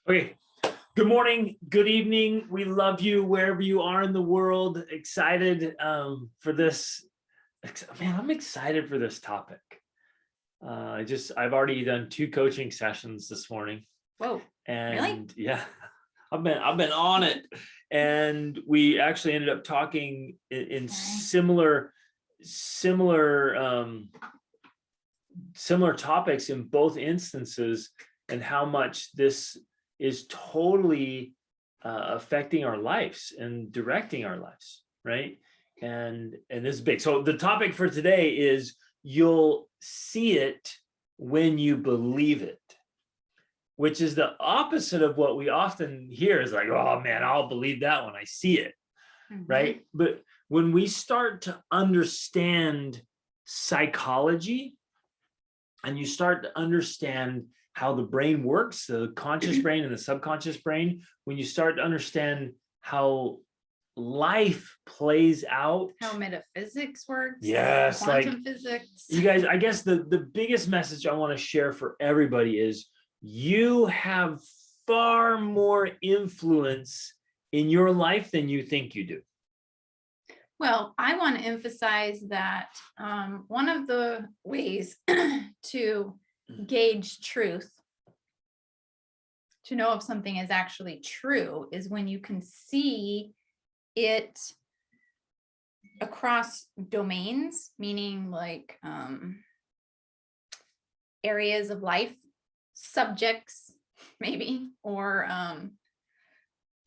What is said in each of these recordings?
Okay. Good morning, good evening. We love you wherever you are in the world. Excited for this. Man, I'm excited for this topic. I've already done 2 coaching sessions this morning. Whoa, And really? yeah, I've been on it. And we actually ended up talking in similar topics in both instances, and how much this is totally affecting our lives and directing our lives, right? And this is big. So the topic for today is you'll see it when you believe it, which is the opposite of what we often hear is like, oh man, I'll believe that when I see it, right? But when we start to understand psychology and you start to understand how the brain works, the conscious brain and the subconscious brain, when you start to understand how life plays out, How metaphysics works. Yes, quantum physics. You guys, I guess the biggest message I want to share for everybody is you have far more influence in your life than you think you do. Well, I want to emphasize that one of the ways to gauge truth, to know if something is actually true, is when you can see it across domains, meaning like areas of life, subjects, maybe, or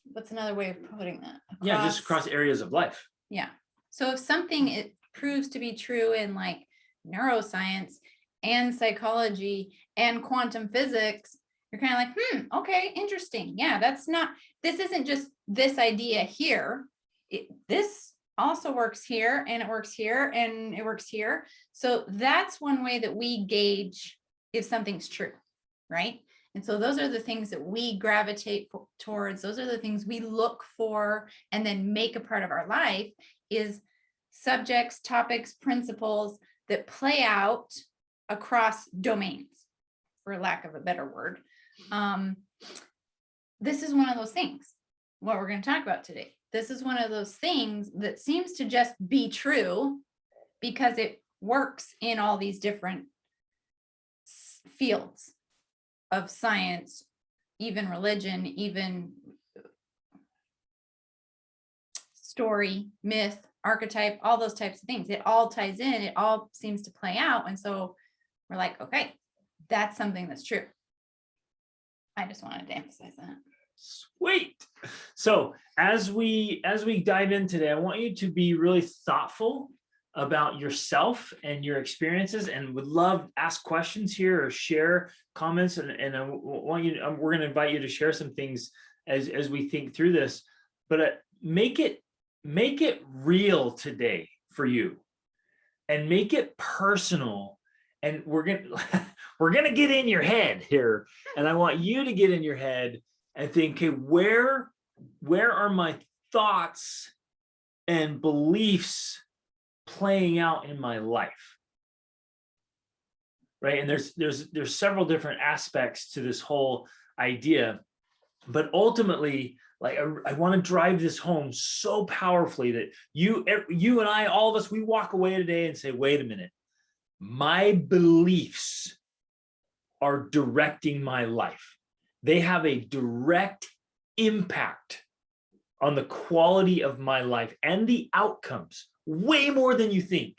what's another way of putting that? Yeah, just across areas of life. Yeah. So if something it proves to be true in like neuroscience and psychology and quantum physics, you're kind of like, okay, interesting. Yeah, this isn't just this idea here. This also works here, and it works here, and it works here. So that's one way that we gauge if something's true, right? And so those are the things that we gravitate towards. Those are the things we look for and then make a part of our life, is subjects, topics, principles that play out across domains, for lack of a better word. This is one of those things, what we're going to talk about today. This is one of those things that seems to just be true because it works in all these different fields of science, even religion, even story, myth, archetype, all those types of things. It all ties in, it all seems to play out. And so we're like, okay, that's something that's true. I just wanted to emphasize that. Sweet. So as we dive in today, I want you to be really thoughtful about yourself and your experiences, and would love to ask questions here or share comments. And I want you, we're going to invite you to share some things as we think through this, but make it real today for you, and make it personal. And we're gonna get in your head here, and I want you to get in your head and think, okay, where are my thoughts and beliefs playing out in my life, right? And there's several different aspects to this whole idea, but ultimately, like, I want to drive this home so powerfully that you and I, all of us, we walk away today and say, wait a minute, my beliefs are directing my life. They have a direct impact on the quality of my life and the outcomes, way more than you think.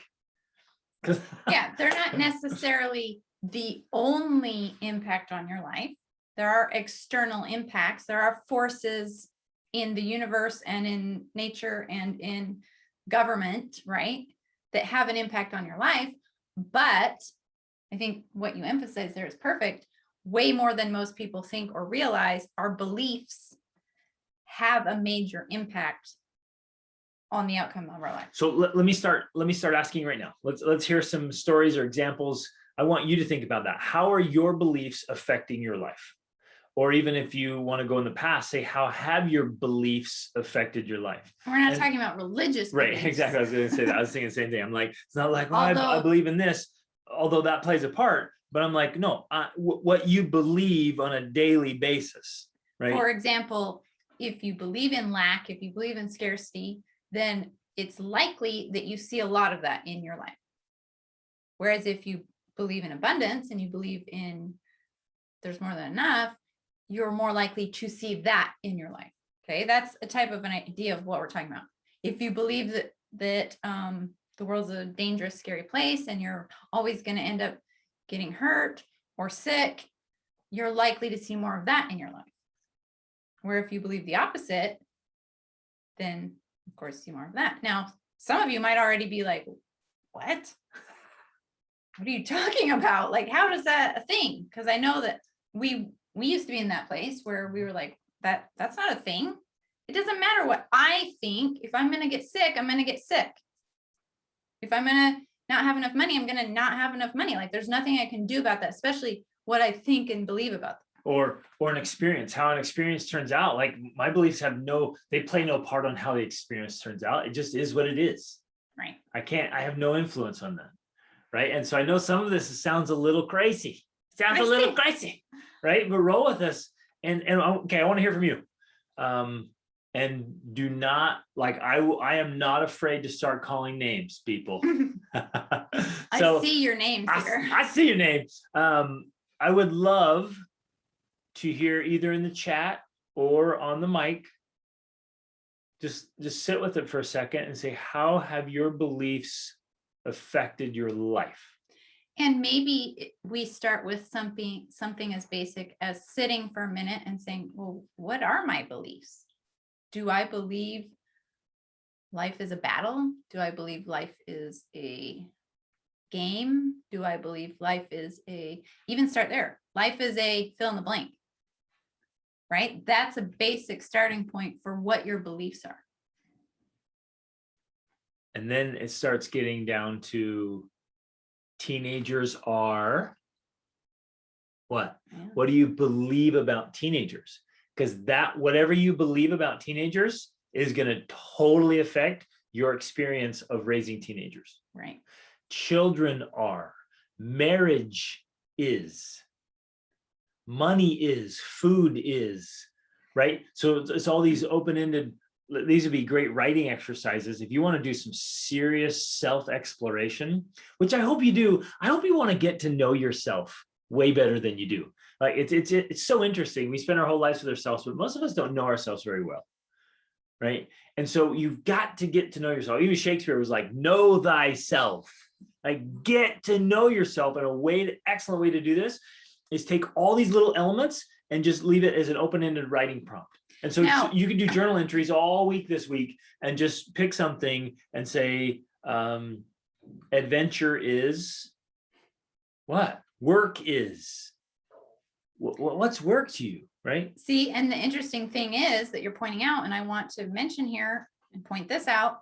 Yeah, they're not necessarily the only impact on your life. There are external impacts. There are forces in the universe and in nature and in government, right, that have an impact on your life. But I think what you emphasize there is perfect. Way more than most people think or realize, our beliefs have a major impact on the outcome of our life. So let me start asking right now. Let's hear some stories or examples. I want you to think about that. How are your beliefs affecting your life? Or even if you want to go in the past, say, how have your beliefs affected your life? We're not talking about religious beliefs. Right, exactly. I was going to say that. I was thinking the same thing. I'm like, it's not like, oh, I believe in this, although that plays a part. But I'm like, no, what you believe on a daily basis. right? For example, if you believe in lack, if you believe in scarcity, then it's likely that you see a lot of that in your life. Whereas if you believe in abundance and you believe in there's more than enough, you're more likely to see that in your life. Okay, that's a type of an idea of what we're talking about. If you believe that the world's a dangerous, scary place and you're always going to end up getting hurt or sick, you're likely to see more of that in your life. Where if you believe the opposite, then of course see more of that. Now, some of you might already be like, what? What are you talking about? Like, how is that a thing? Because I know that we used to be in that place where we were like, that's not a thing. It doesn't matter what I think. If I'm going to get sick, I'm going to get sick. If I'm going to not have enough money, I'm going to not have enough money. Like, there's nothing I can do about that, especially what I think and believe about that. Or an experience, how an experience turns out. Like, my beliefs they play no part on how the experience turns out. It just is what it is. Right. I have no influence on that. Right. And so I know some of this sounds a little crazy. A little crazy, right? But roll with us. And okay, I want to hear from you. And do not, like, I am not afraid to start calling names, people. I see your names here. I see your name. I would love to hear either in the chat or on the mic. Just sit with it for a second and say, how have your beliefs affected your life? And maybe we start with something as basic as sitting for a minute and saying, well, what are my beliefs? Do I believe life is a battle? Do I believe life is a game? Do I believe life is even start there. Life is a fill in the blank, right? That's a basic starting point for what your beliefs are. And then it starts getting down to teenagers are what? Yeah. What do you believe about teenagers? Because whatever you believe about teenagers is going to totally affect your experience of raising teenagers. Right. Children are, marriage is, money is, food is, right? So it's all these open-ended. These would be great writing exercises if you want to do some serious self-exploration, which I hope you do. I hope you want to get to know yourself way better than you do. Like, it's so interesting. We spend our whole lives with ourselves, but most of us don't know ourselves very well, right? And so you've got to get to know yourself. Even Shakespeare was like, know thyself. Like, get to know yourself. And excellent way to do this is take all these little elements and just leave it as an open-ended writing prompt. And so you can do journal entries all week this week and just pick something and say, adventure is what? Work is. What's work to you, right? See, and the interesting thing is that you're pointing out, and I want to mention here and point this out,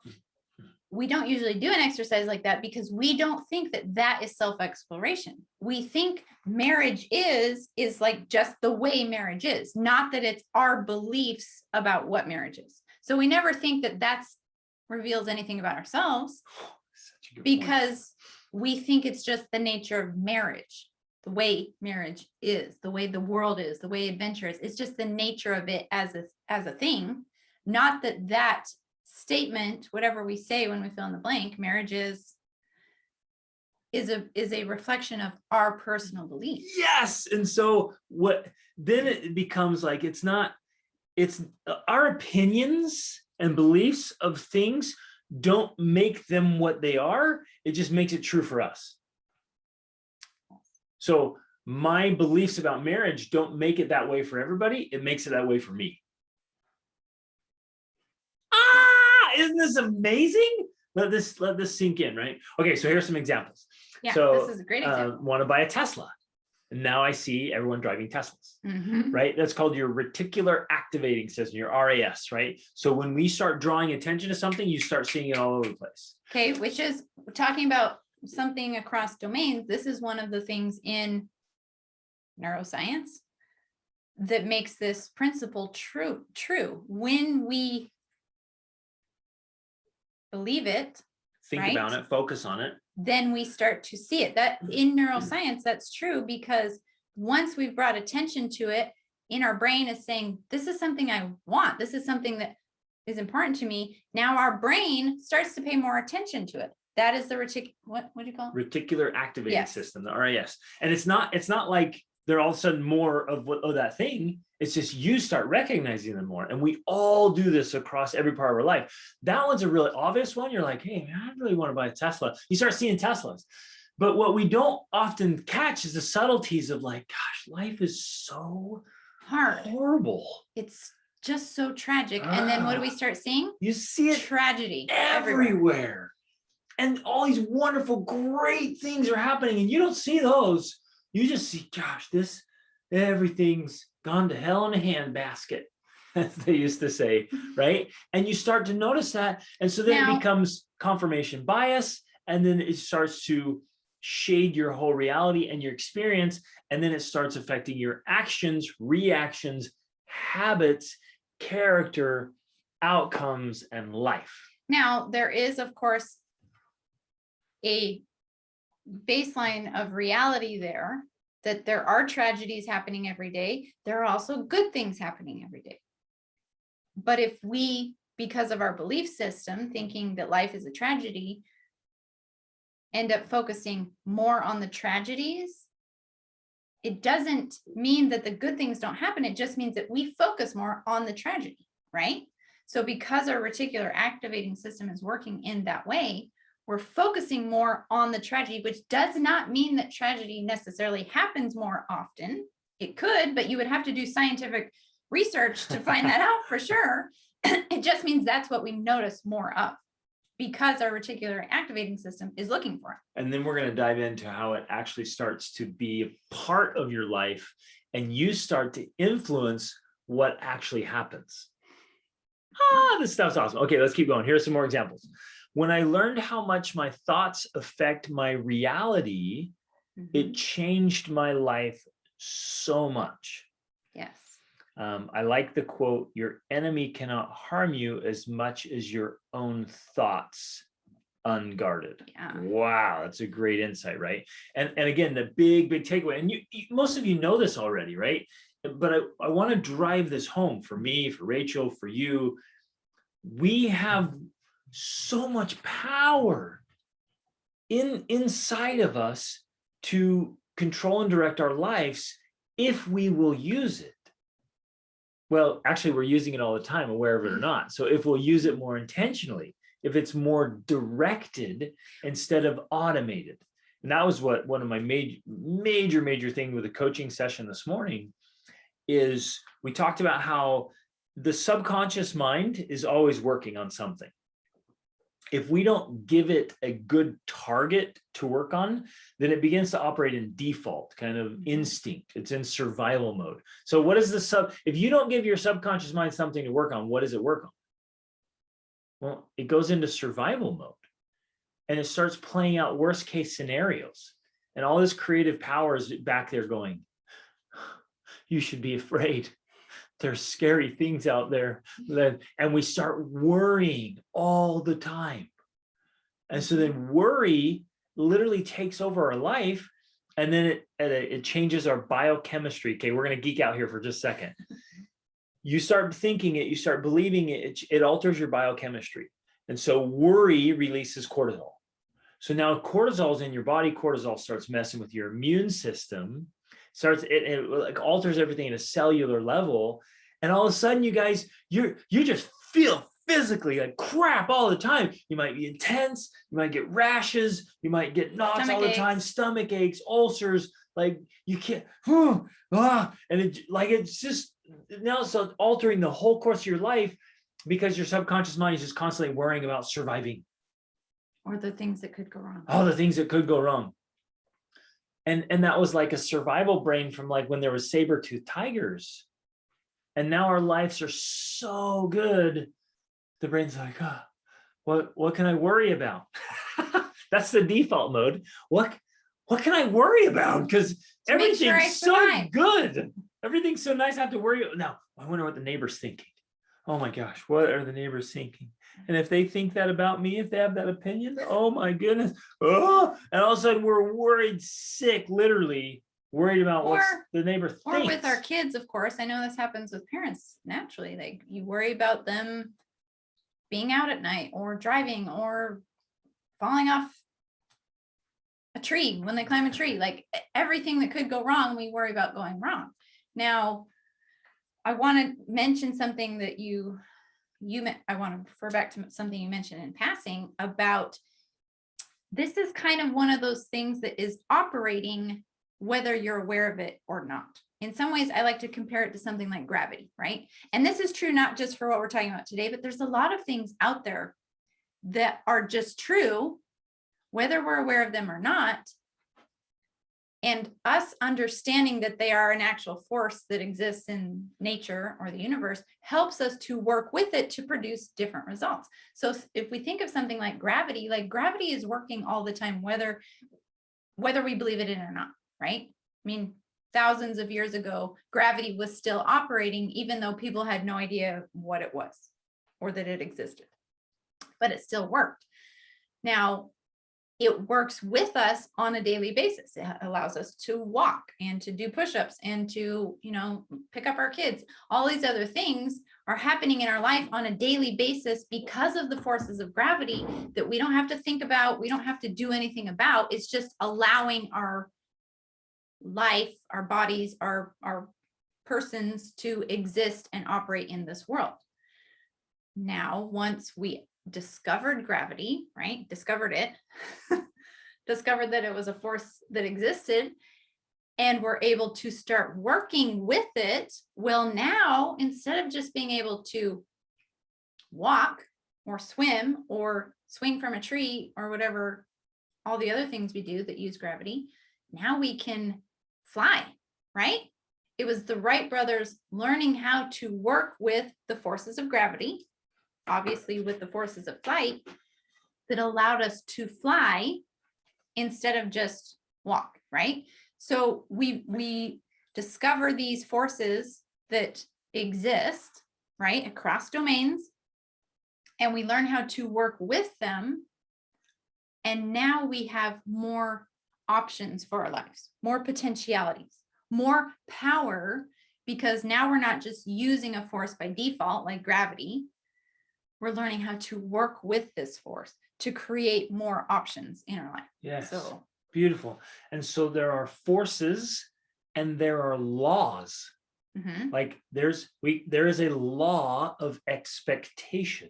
we don't usually do an exercise like that because we don't think that is self-exploration. We think marriage is like just the way marriage is, not that it's our beliefs about what marriage is. So we never think that reveals anything about ourselves because we think it's just the nature of marriage, the way marriage is, the way the world is, the way adventure is. It's just the nature of it as a thing, not that statement, whatever we say when we fill in the blank, marriage is a reflection of our personal beliefs. Yes. And so then it becomes like, it's our opinions and beliefs of things don't make them what they are. It just makes it true for us. So my beliefs about marriage don't make it that way for everybody. It makes it that way for me. Isn't this amazing? Let this sink in, right? Okay, so here's some examples. Yeah, so, this is a great example. Want to buy a Tesla. And now I see everyone driving Teslas, right? That's called your reticular activating system, your RAS, right? So when we start drawing attention to something, you start seeing it all over the place. Okay, which is talking about something across domains. This is one of the things in neuroscience that makes this principle true. When we believe it, think right? about it, focus on it, then we start to see it. That in neuroscience, that's true, because once we've brought attention to it, in our brain is saying, this is something I want. This is something that is important to me. Now our brain starts to pay more attention to it. That is the what do you call it? Reticular activating Yes. system, the RAS. And it's not like they're all of a sudden more of that thing. It's just you start recognizing them more. And we all do this across every part of our life. That one's a really obvious one. You're like, hey, man, I really want to buy a Tesla. You start seeing Teslas. But what we don't often catch is the subtleties of like, gosh, life is so Hard. horrible. It's just so tragic. And then what do we start seeing? You see it Tragedy everywhere. And all these wonderful, great things are happening, and you don't see those. You just see, gosh, everything's gone to hell in a handbasket, as they used to say, right? And you start to notice that. And so then it becomes confirmation bias, and then it starts to shade your whole reality and your experience. And then it starts affecting your actions, reactions, habits, character, outcomes, and life. Now, there is, of course, a baseline of reality there, that there are tragedies happening every day. There are also good things happening every day. But if we, because of our belief system, thinking that life is a tragedy, end up focusing more on the tragedies, it doesn't mean that the good things don't happen. It just means that we focus more on the tragedy, right? So because our reticular activating system is working in that way, we're focusing more on the tragedy, which does not mean that tragedy necessarily happens more often. It could, but you would have to do scientific research to find that out for sure. It just means that's what we notice more of, because our reticular activating system is looking for it. And then we're going to dive into how it actually starts to be a part of your life, and you start to influence what actually happens. This stuff's awesome. Okay, let's keep going. Here's some more examples. When I learned how much my thoughts affect my reality, it changed my life so much. Yes. I like the quote, your enemy cannot harm you as much as your own thoughts unguarded. Yeah. Wow, that's a great insight, right? And again, the big takeaway, and most of you know this already, right? But I want to drive this home for me, for Rachel, for you. We have so much power inside of us to control and direct our lives if we will use it. Well, actually, we're using it all the time, aware of it or not. So if we'll use it more intentionally, if it's more directed instead of automated. And that was what one of my major thing with the coaching session this morning is, we talked about how the subconscious mind is always working on something. If we don't give it a good target to work on, then it begins to operate in default, kind of instinct. It's in survival mode. So what is if you don't give your subconscious mind something to work on, what does it work on? Well, it goes into survival mode, and it starts playing out worst case scenarios. And all this creative power is back there going, you should be afraid. There's scary things out there. And we start worrying all the time. And so then worry literally takes over our life, and then it changes our biochemistry. Okay, we're going to geek out here for just a second. You start thinking it, you start believing it, it alters your biochemistry. And so worry releases cortisol. So now cortisol is in your body. Cortisol starts messing with your immune system. It like alters everything at a cellular level, and all of a sudden, you guys, you just feel physically like crap all the time. You might be intense, you might get rashes, you might get knots all the time, stomach aches, ulcers, like you can't, and it's just now so altering the whole course of your life, because your subconscious mind is just constantly worrying about surviving. Or the things that could go wrong. All the things that could go wrong. And that was like a survival brain from like when there was saber-toothed tigers. And now our lives are so good. The brain's like, what can I worry about? That's the default mode. What can I worry about? Because everything's so good. Everything's so nice. I have to worry. Now, I wonder what the neighbor's thinking. Oh my gosh, what are the neighbors thinking? And if they think that about me, if they have that opinion, oh my goodness. Oh, and all of a sudden we're worried sick, literally, worried about what Or- the neighbor thinks. Or with our kids, of course. I know this happens with parents naturally. Like you worry about them being out at night or driving or falling off a tree when they climb a tree. Like everything that could go wrong, we worry about going wrong. Now, I want to mention something that I want to refer back to something you mentioned in passing about this is kind of one of those things that is operating whether you're aware of it or not. In some ways, I like to compare it to something like gravity, right? And this is true not just for what we're talking about today, but there's a lot of things out there that are just true, whether we're aware of them or not. And us understanding that they are an actual force that exists in nature or the universe helps us to work with it to produce different results. So if we think of something like gravity is working all the time, whether we believe it in or not, right? I mean, thousands of years ago, gravity was still operating, even though people had no idea what it was or that it existed, but it still worked. Now, it works with us on a daily basis. It allows us to walk and to do push-ups and to, pick up our kids. All these other things are happening in our life on a daily basis because of the forces of gravity that we don't have to think about. We don't have to do anything about. It's just allowing our life, our bodies, our persons to exist and operate in this world. Now, once we discovered gravity, right? Discovered it, discovered that it was a force that existed, and we're able to start working with it. Well, now, instead of just being able to walk or swim or swing from a tree or whatever, all the other things we do that use gravity, now we can fly, right? It was the Wright brothers learning how to work with the forces of gravity, obviously with the forces of flight, that allowed us to fly instead of just walk, right? So we discover these forces that exist, right, across domains, and we learn how to work with them. And now we have more options for our lives, more potentialities, more power, because now we're not just using a force by default like gravity. We're learning how to work with this force to create more options in our life. Yes. So Beautiful. And so there are forces and there are laws. mhm. Like there is a law of expectation.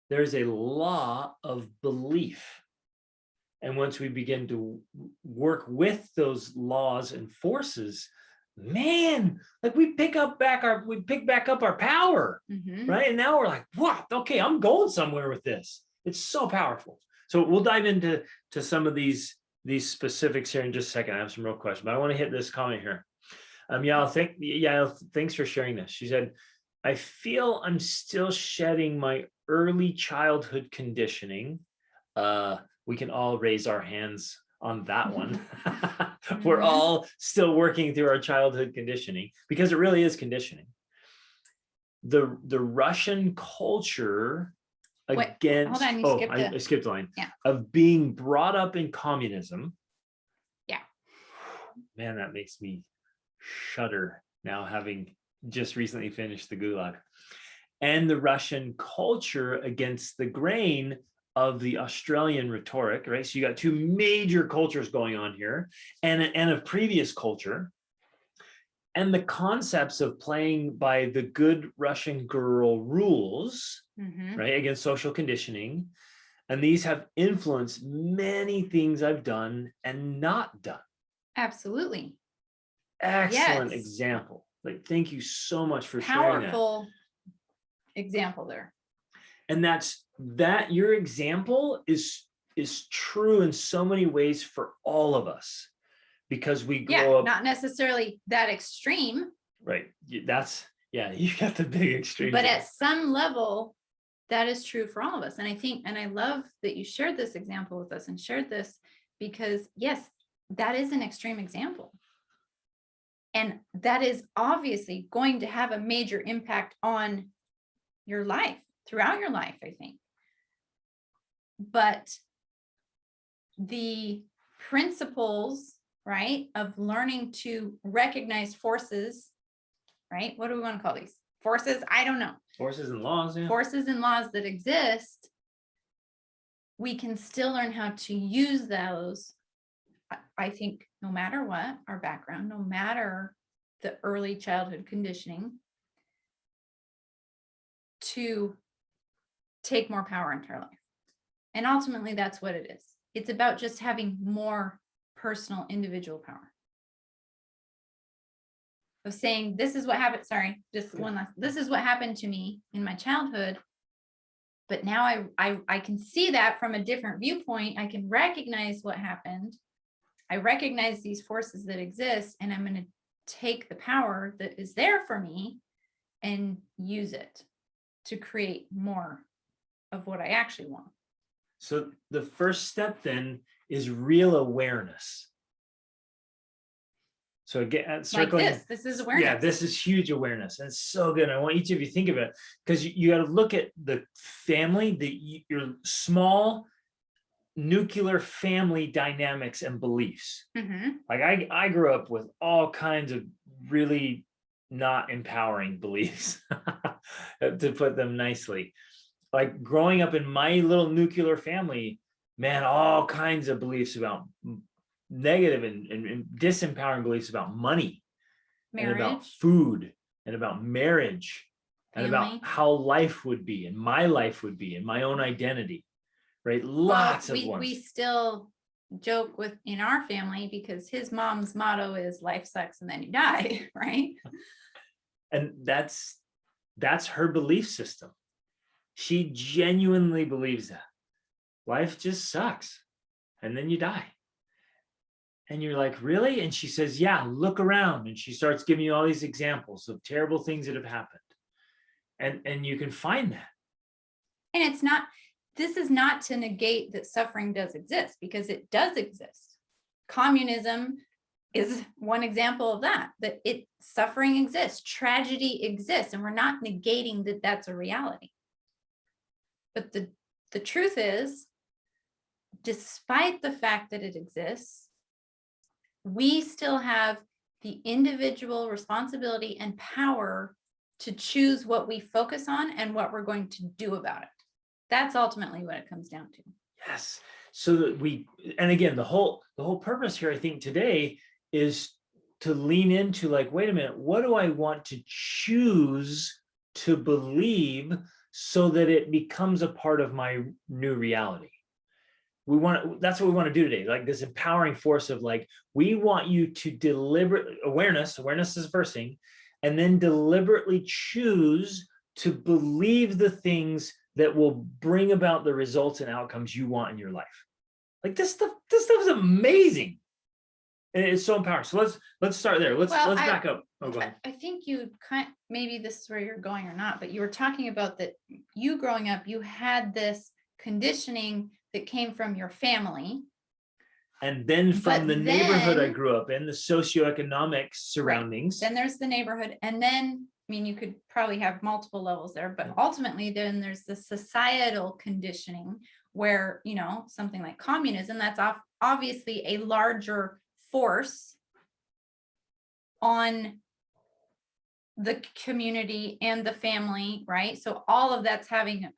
There is a law of belief. And once we begin to work with those laws and forces, man, like we pick back up our power, Mhm. right? And now we're like, what? Okay, I'm going somewhere with this. It's so powerful. So we'll dive into some of these specifics here in just a second. I have some real questions, but I want to hit this comment here. Yael, thanks for sharing this. She said, I feel I'm still shedding my early childhood conditioning. We can all raise our hands on that one. We're all still working through our childhood conditioning because it really is conditioning. The Russian culture against, hold on, I skipped the line, yeah, of being brought up in communism. Yeah. Man, that makes me shudder now, having just recently finished the Gulag. And the Russian culture against the grain of the Australian rhetoric, right? So you got two major cultures going on here, and a previous culture, and the concepts of playing by the good Russian girl rules, Mhm. right, against social conditioning. And these have influenced many things I've done and not done. Absolutely. Excellent Yes. example. Like, thank you so much for sharing that. Powerful example there. And that your example is true in so many ways for all of us, because we grow up, not necessarily that extreme, right? You got the big extreme, but at some level that is true for all of us. And I think, and I love that you shared this example with us and shared this, because yes, that is an extreme example. And that is obviously going to have a major impact on your life, throughout your life, I think. But the principles right? Of learning to recognize forces, right? What do we want to call these? Forces? I don't know. Forces and laws, yeah. Forces and laws that exist, we can still learn how to use those. I think no matter what our background, no matter the early childhood conditioning, to take more power into our life. And ultimately, that's what it is. It's about just having more personal, individual power. Of saying, this is what happened. Sorry, just one last. This is what happened to me in my childhood. But now I can see that from a different viewpoint. I can recognize what happened. I recognize these forces that exist, and I'm going to take the power that is there for me and use it to create more of what I actually want. So the first step then is real awareness. So again, circling, like this is awareness. Yeah, this is huge awareness, and it's so good. I want each of you to think of it, because you got to look at the family, your small nuclear family dynamics and beliefs. Like I grew up with all kinds of really not empowering beliefs, to put them nicely. Like growing up in my little nuclear family, man, all kinds of beliefs about negative and disempowering beliefs about money, Marriage, and about food, and about marriage, and family. about how life would be, and my life would be, and my own identity, right? Lots of ones. We still joke with in our family because his mom's motto is life sucks and then you die, right? And that's her belief system. She genuinely believes that life just sucks and then you die. And you're like, really? And she says, yeah, look around. And she starts giving you all these examples of terrible things that have happened. And you can find that. And it's not, this is not to negate that suffering does exist, because it does exist. Communism is one example of that suffering exists, tragedy exists, and we're not negating that that's a reality. But the truth is, despite the fact that it exists, we still have the individual responsibility and power to choose what we focus on and what we're going to do about it. That's ultimately what it comes down to. Yes. So that and again, the whole purpose here, I think today, is to lean into like, wait a minute, what do I want to choose to believe so that it becomes a part of my new reality? That's what we want to do today. Like this empowering force of like, we want you to deliberate awareness is the first thing, and then deliberately choose to believe the things that will bring about the results and outcomes you want in your life. Like this stuff is amazing. And it's so empowering. So let's start there. Let's back up. Oh, go ahead. I think maybe this is where you're going or not, but you were talking about that you growing up, you had this conditioning that came from your family. And then from the neighborhood I grew up in, the socioeconomic surroundings. Right. Then there's the neighborhood. And then, I mean, you could probably have multiple levels there, but ultimately then there's the societal conditioning where, something like communism, that's obviously a larger force on the community and the family, right? So all of that's having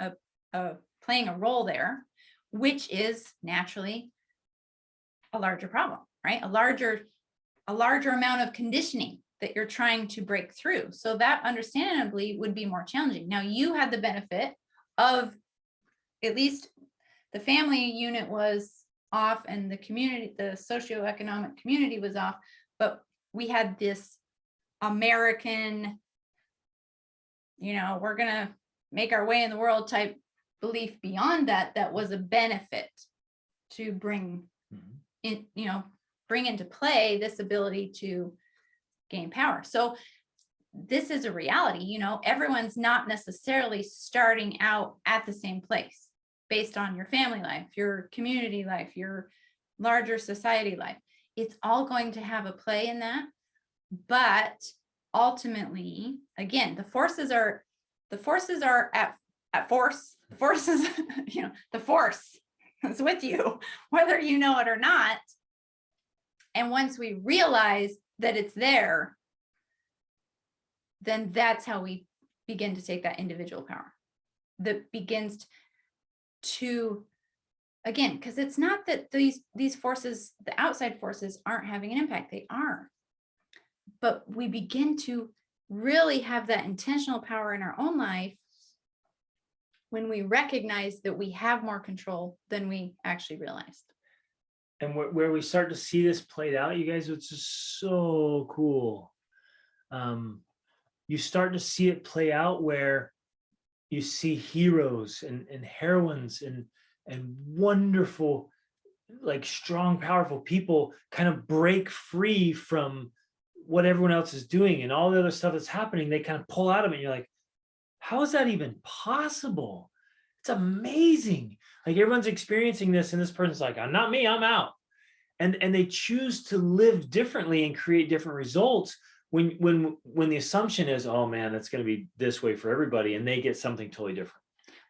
playing a role there, which is naturally a larger problem, right? A larger amount of conditioning that you're trying to break through. So that understandably would be more challenging. Now you had the benefit of at least the family unit was off and the community, the socioeconomic community was off, but we had this American, we're going to make our way in the world type belief beyond that was a benefit to bring in, bring into play this ability to gain power. So this is a reality, everyone's not necessarily starting out at the same place based on your family life, your community life, your larger society life. It's all going to have a play in that. But ultimately, again, the forces are at force. The forces, the force is with you, whether you know it or not. And once we realize that it's there, then that's how we begin to take that individual power that begins to, again, because it's not that these forces, the outside forces, aren't having an impact. They are. But we begin to really have that intentional power in our own life when we recognize that we have more control than we actually realized. And where we start to see this played out, you guys, which is so cool. You start to see it play out where you see heroes and heroines and wonderful, like strong, powerful people kind of break free from what everyone else is doing and all the other stuff that's happening. They kind of pull out of it. And you're like, how is that even possible? It's amazing. Like everyone's experiencing this and this person's like, I'm not me, I'm out. And they choose to live differently and create different results when the assumption is, oh man, that's going to be this way for everybody, and they get something totally different.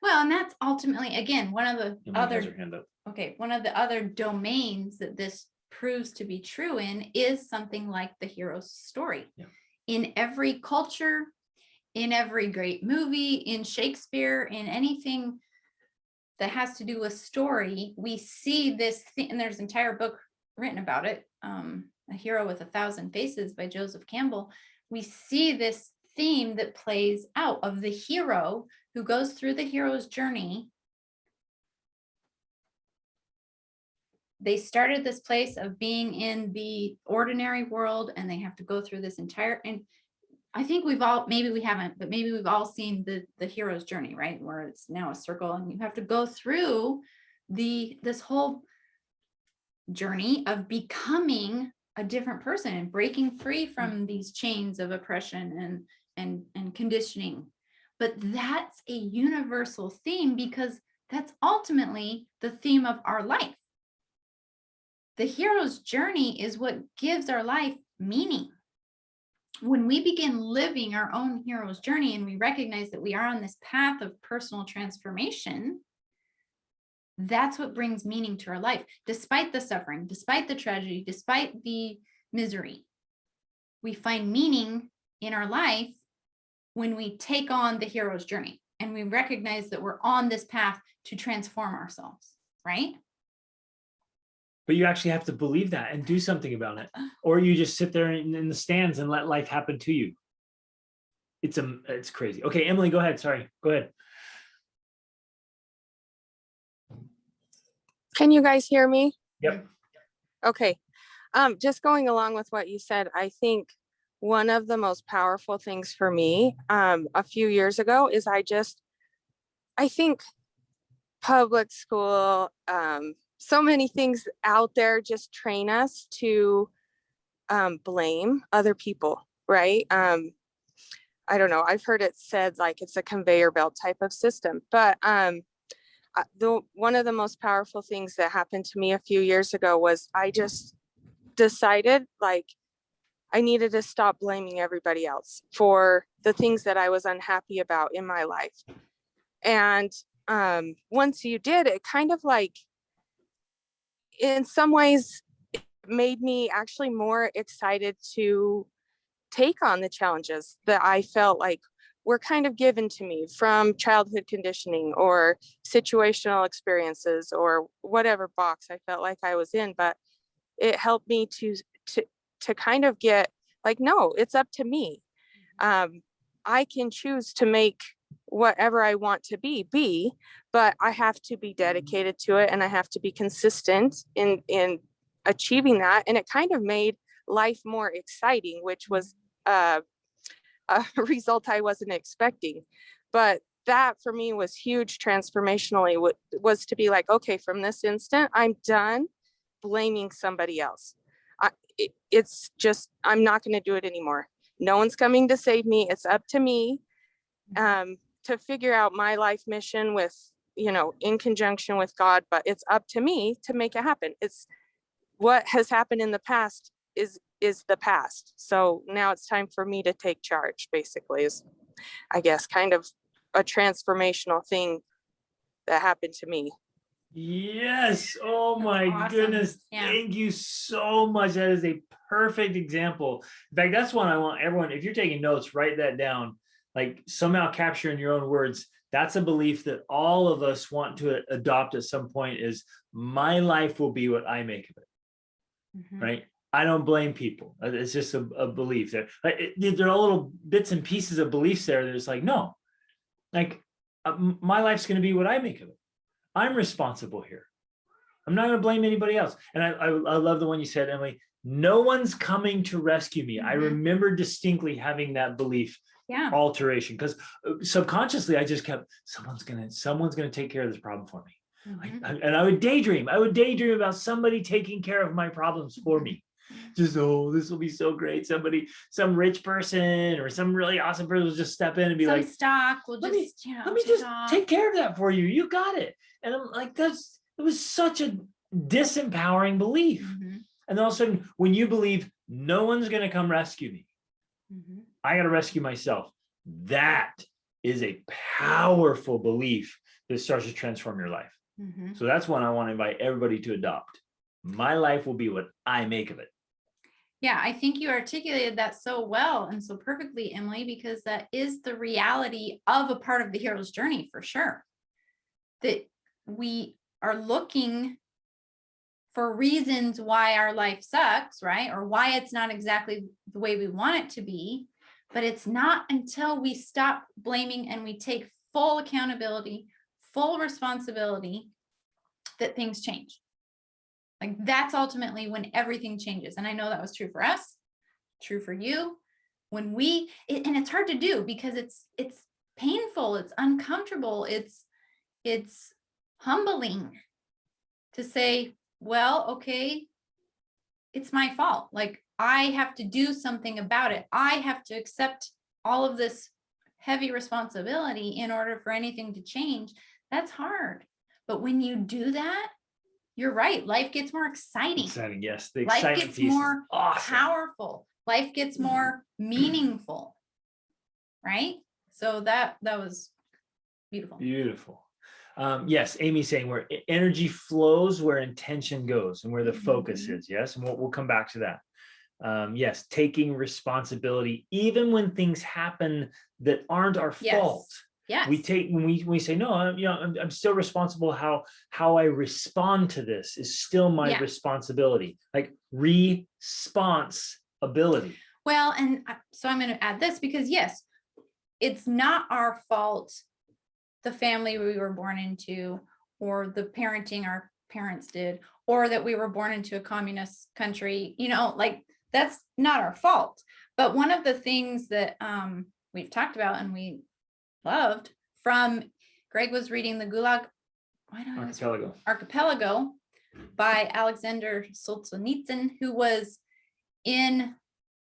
Well, and that's ultimately, again, one of the one of the other domains that this proves to be true in is something like the hero's story. Yeah. In every culture, in every great movie, in Shakespeare, in anything that has to do with story, we see this thing, and there's an entire book written about it, A Hero with a Thousand Faces by Joseph Campbell. We see this theme that plays out of the hero who goes through the hero's journey. They started this place of being in the ordinary world, and they have to go through this entire, and I think we've all, maybe we haven't, but maybe we've all seen the hero's journey, right? Where it's now a circle and you have to go through this whole journey of becoming a different person and breaking free from these chains of oppression and conditioning. But that's a universal theme because that's ultimately the theme of our life. The hero's journey is what gives our life meaning. When we begin living our own hero's journey and we recognize that we are on this path of personal transformation, that's what brings meaning to our life, despite the suffering, despite the tragedy, despite the misery. We find meaning in our life when we take on the hero's journey and we recognize that we're on this path to transform ourselves, right? But you actually have to believe that and do something about it, or you just sit there in the stands and let life happen to you. It's crazy. Okay, Emily, go ahead. Sorry, go ahead. Can you guys hear me? Yep. Okay. Just going along with what you said, I think one of the most powerful things for me a few years ago is I think public school, so many things out there just train us to blame other people, right? I don't know, I've heard it said like it's a conveyor belt type of system, but one of the most powerful things that happened to me a few years ago was I just decided like I needed to stop blaming everybody else for the things that I was unhappy about in my life. And once you did, it kind of like, in some ways, it made me actually more excited to take on the challenges that I felt like were kind of given to me from childhood conditioning or situational experiences or whatever box I felt like I was in. But it helped me to kind of get like, no, it's up to me. I can choose to make whatever I want to be, but I have to be dedicated to it and I have to be consistent in achieving that. And it kind of made life more exciting, which was a result I wasn't expecting. But that for me was huge transformationally, was to be like, okay, from this instant, I'm done blaming somebody else. It's just, I'm not going to do it anymore. No one's coming to save me. It's up to me to figure out my life mission with, in conjunction with God, but it's up to me to make it happen. It's what has happened in the past is the past. So now it's time for me to take charge, basically, is, I guess, kind of a transformational thing that happened to me. Yes. Oh That's my awesome. goodness. Yeah. Thank you so much. That is a perfect example. In fact, that's one I want everyone, if you're taking notes, write that down. Like somehow capture in your own words. That's a belief that all of us want to adopt at some point is my life will be what I make of it, Mhm. right? I don't blame people. It's just a belief there. Like there are little bits and pieces of beliefs there that it's like, no, like my life's going to be what I make of it. I'm responsible here. I'm not going to blame anybody else. And I love the one you said, Emily. No one's coming to rescue me. I Mhm. remember distinctly having that belief Yeah. alteration because subconsciously I just kept someone's gonna take care of this problem for me. Mhm. And I would daydream. I would daydream about somebody taking care of my problems for me. Just this will be so great. Somebody, some rich person or some really awesome person will just step in and be Some like, stock will let me just, you know, let me take just off. take care of that for you. You got it. And I'm like, it was such a disempowering belief. Mhm. And then all of a sudden, when you believe no one's going to come rescue me, Mhm. I got to rescue myself. That is a powerful belief that starts to transform your life. Mhm. So that's one I want to invite everybody to adopt. My life will be what I make of it. Yeah, I think you articulated that so well and so perfectly, Emily, because that is the reality of a part of the hero's journey for sure. That we are looking for reasons why our life sucks, right? Or why it's not exactly the way we want it to be. But it's not until we stop blaming and we take full accountability, full responsibility, that things change. Like that's ultimately when everything changes. And I know that was true for us, true for you. When and it's hard to do because it's painful, it's uncomfortable, it's humbling to say, well, okay, it's my fault. Like I have to do something about it. I have to accept all of this heavy responsibility in order for anything to change. That's hard. But when you do that, you're right. Life gets more exciting. Exciting, yes. The Life excitement gets piece is more awesome. powerful. Life gets more meaningful. Right? So that was beautiful. Beautiful. Yes, Amy's saying where energy flows, where intention goes, and where the focus Mhm. is. Yes, and we'll come back to that. Yes, taking responsibility, even when things happen that aren't our Yes. fault. Yes. We take when we say no, I'm still responsible. How I respond to this is still my Yeah. responsibility. Like responsibility. Well, and so I'm going to add this because yes, it's not our fault, the family we were born into, or the parenting our parents did, or that we were born into a communist country, you know, like that's not our fault. But one of the things that we've talked about and we loved from Greg was reading the Gulag Archipelago by Alexander Solzhenitsyn, who was in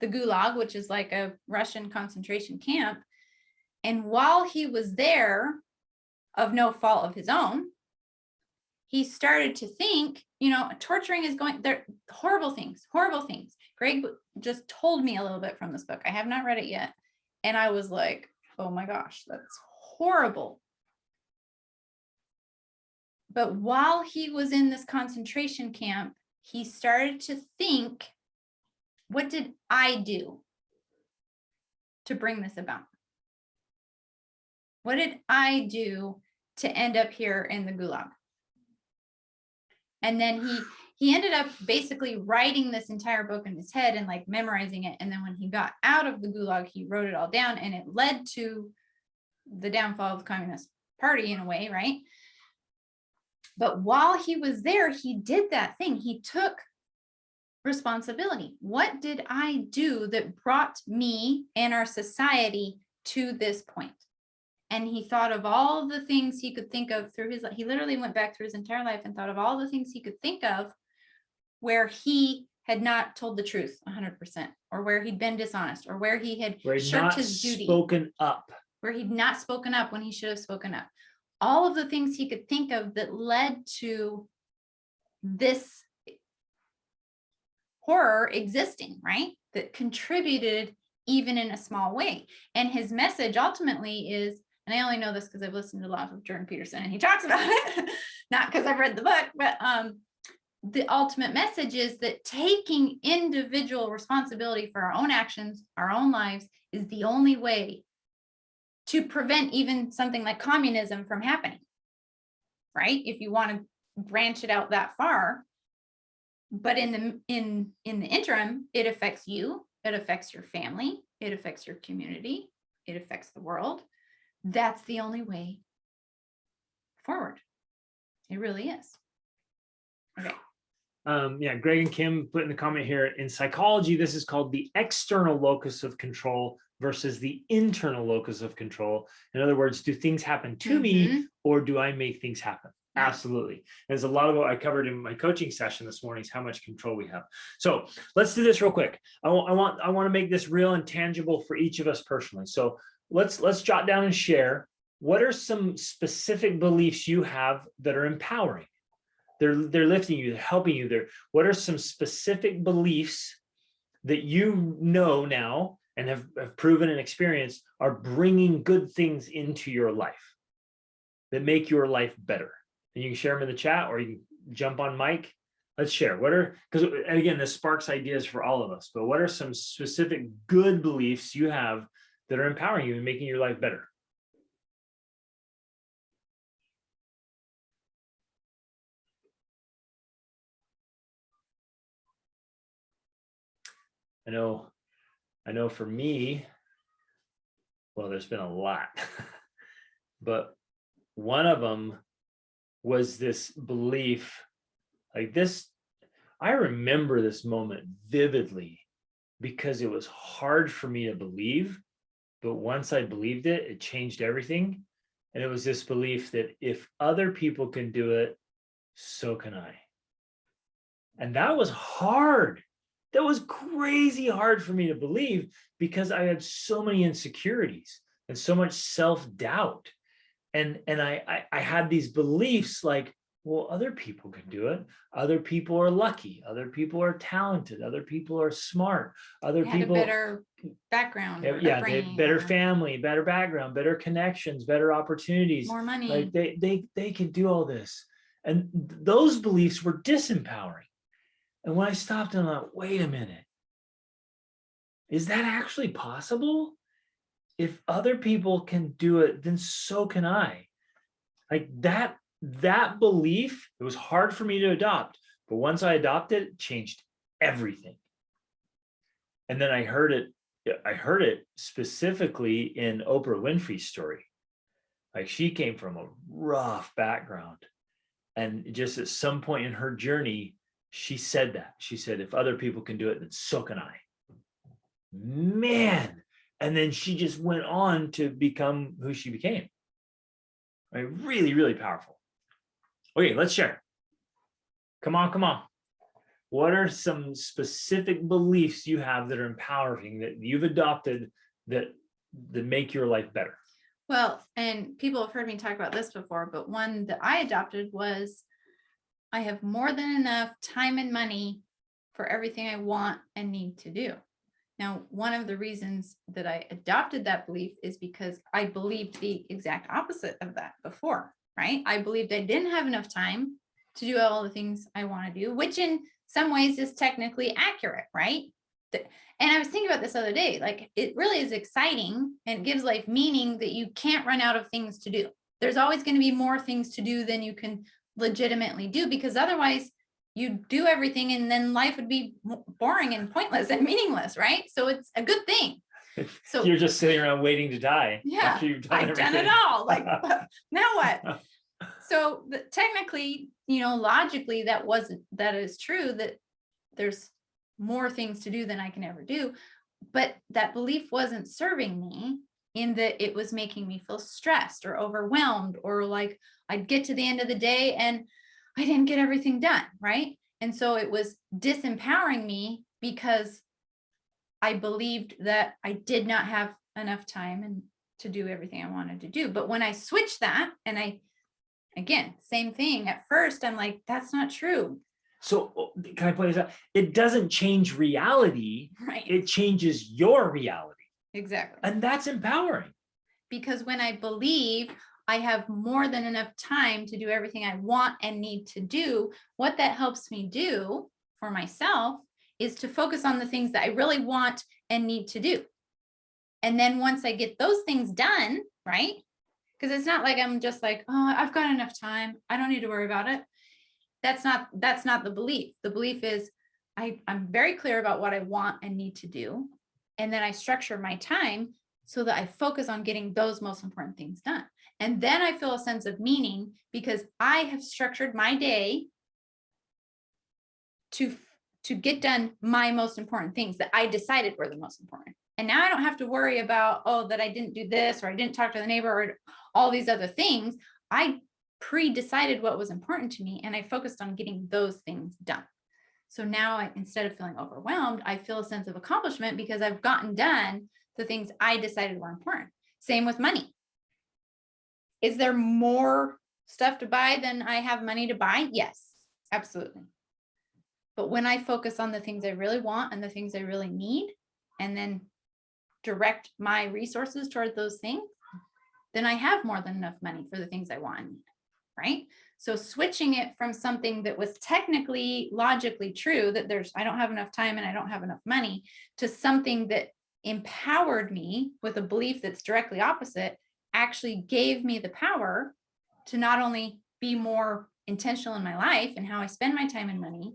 the Gulag, which is like a Russian concentration camp. And while he was there, of no fault of his own, he started to think, you know, torturing is going there, horrible things. Greg just told me a little bit from this book. I have not read it yet. And I was like, oh my gosh, that's horrible. But while he was in this concentration camp, he started to think, what did I do to bring this about? What did I do to end up here in the Gulag? And then he ended up basically writing this entire book in his head and like memorizing it. And then when he got out of the Gulag, he wrote it all down, and it led to the downfall of the Communist Party in a way, right? But while he was there, he did that thing. He took responsibility. What did I do that brought me and our society to this point? And he thought of all the things he could think of through his life. He literally went back through his entire life and thought of all the things he could think of where he had not told the truth 100%, or where he'd been dishonest, or where he had shirked his duty, spoken up, where he'd not spoken up when he should have spoken up. All of the things he could think of that led to this horror existing, right? That contributed even in a small way. And his message ultimately is and I only know this because I've listened to a lot of Jordan Peterson and he talks about it, not because I've read the book, but the ultimate message is that taking individual responsibility for our own actions, our own lives, is the only way to prevent even something like communism from happening, right? If you want to branch it out that far. But in the interim, it affects you, it affects your family, it affects your community, it affects the world. That's the only way forward. It really is. Okay. Yeah, Greg and Kim put in the comment here, in psychology, this is called the external locus of control versus the internal locus of control. In other words, do things happen to me or do I make things happen? Absolutely. There's a lot of what I covered in my coaching session this morning is how much control we have. So let's do this real quick. I want to make this real and tangible for each of us personally. So let's jot down and share, what are some specific beliefs you have that are empowering? They're lifting you, they're helping you. What are some specific beliefs that you know now and have proven and experienced are bringing good things into your life that make your life better? And you can share them in the chat or you can jump on mic. Let's share. Because again, this sparks ideas for all of us, but what are some specific good beliefs you have that are empowering you and making your life better? I know for me, well, there's been a lot, but one of them was this belief like this. I remember this moment vividly because it was hard for me to believe, but once I believed it, it changed everything. And it was this belief that if other people can do it, so can I. And that was hard. That was crazy hard for me to believe because I had so many insecurities and so much self-doubt. And I had these beliefs like, well, other people can do it. Other people are lucky. Other people are talented. Other people are smart. Other people had a better background. Yeah, they have better family, better background, better connections, better opportunities. More money. Like they can do all this. And those beliefs were disempowering. And when I stopped and I thought, wait a minute, is that actually possible? If other people can do it, then so can I. Like that belief, it was hard for me to adopt, but once I adopted it, changed everything. And then I heard it specifically in Oprah Winfrey's story. Like she came from a rough background. And just at some point in her journey, she said that. She said, if other people can do it, then so can I. Man. And then she just went on to become who she became. Right? Really, really powerful. Okay, let's share. Come on. What are some specific beliefs you have that are empowering, that you've adopted, that make your life better? Well, and people have heard me talk about this before, but one that I adopted was I have more than enough time and money for everything I want and need to do. Now, one of the reasons that I adopted that belief is because I believed the exact opposite of that before, right? I believed I didn't have enough time to do all the things I want to do, which in some ways is technically accurate, right? And I was thinking about this the other day, like it really is exciting and gives life meaning that you can't run out of things to do. There's always going to be more things to do than you can legitimately do, because otherwise you do everything and then life would be boring and pointless and meaningless, right? So it's a good thing. So you're just sitting around waiting to die. Yeah, after you've done I've done it all. Like, now what? So technically, logically, that is true, that there's more things to do than I can ever do. But that belief wasn't serving me in that it was making me feel stressed or overwhelmed, or like I'd get to the end of the day and I didn't get everything done, right? And so it was disempowering me because I believed that I did not have enough time and to do everything I wanted to do. But when I switched that, and again, same thing. At first, I'm like, that's not true. So can I point this out? It doesn't change reality. Right. It changes your reality. Exactly. And that's empowering. because when I believe I have more than enough time to do everything I want and need to do, what that helps me do for myself is to focus on the things that I really want and need to do. And then once I get those things done, right? Because it's not like I'm just like, oh, I've got enough time, I don't need to worry about it. That's not the belief. The belief is I'm very clear about what I want and need to do. And then I structure my time so that I focus on getting those most important things done. And then I feel a sense of meaning because I have structured my day to get done my most important things that I decided were the most important. And now I don't have to worry about, oh, that I didn't do this, or I didn't talk to the neighbor, or all these other things. I pre-decided what was important to me, and I focused on getting those things done. So now instead of feeling overwhelmed, I feel a sense of accomplishment because I've gotten done the things I decided were important. Same with money. Is there more stuff to buy than I have money to buy? Yes, absolutely. But when I focus on the things I really want and the things I really need, and then direct my resources toward those things, then I have more than enough money for the things I want and need, right? So switching it from something that was technically, logically true, that I don't have enough time and I don't have enough money, to something that empowered me with a belief that's directly opposite, actually gave me the power to not only be more intentional in my life and how I spend my time and money,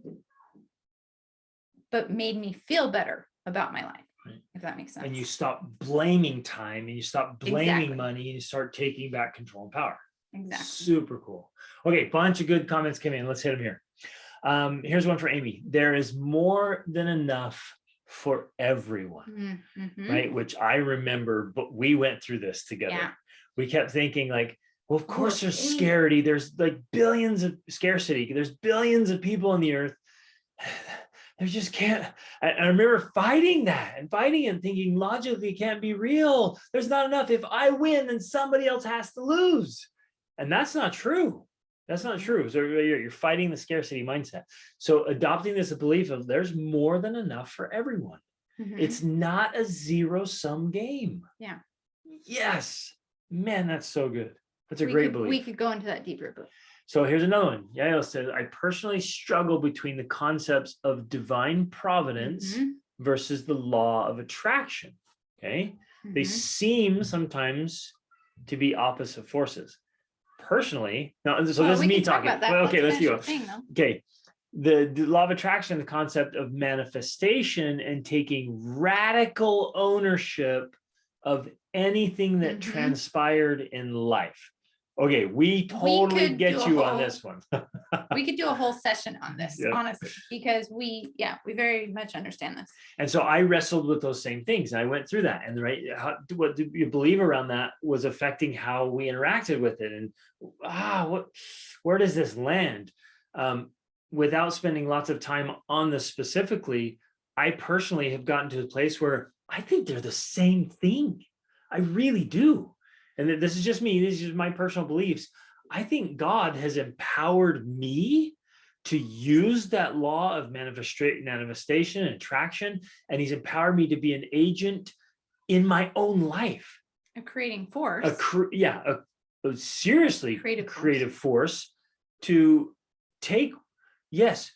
but made me feel better about my life, if that makes sense. And you stop blaming time, and you stop blaming Exactly. money, and you start taking back control and power. Exactly. Super cool. Okay, bunch of good comments came in. Let's hit them here. Here's one for Amy. There is more than enough for everyone, Mhm. right? Which I remember, but we went through this together. Yeah. We kept thinking like, well, of course there's Amy. scarcity. There's like billions of scarcity. There's billions of people on the earth. There just can't. I remember fighting that and fighting and thinking logically it can't be real. There's not enough. If I win, then somebody else has to lose. And that's not true. That's not true. So you're fighting the scarcity mindset. So adopting this belief of there's more than enough for everyone. Mhm. It's not a zero-sum game. Yeah. Yes. Man, that's so good. That's a We great could- belief. We could go into that deeper, but So here's another one. Yael says, I personally struggle between the concepts of divine providence Mhm. versus the law of attraction. Okay. They Mhm. seem sometimes to be opposite forces. Personally, now, so Well, this is we me can talk talking. about that. Well, okay, let's finish go. your thing, though. Okay. The law of attraction, the concept of manifestation and taking radical ownership of anything that Mhm. transpired in life. Okay, we totally could get do a you on whole- this one. We could do a whole session on this, Yeah. honestly, because we very much understand this. And so I wrestled with those same things. And I went through that, and what do you believe around that was affecting how we interacted with it, and where does this land? Without spending lots of time on this specifically, I personally have gotten to a place where I think they're the same thing. I really do. And this is just me. This is just my personal beliefs. I think God has empowered me to use that law of manifestation and attraction, and he's empowered me to be an agent in my own life. A creating force. A seriously Creative creative force to take, yes,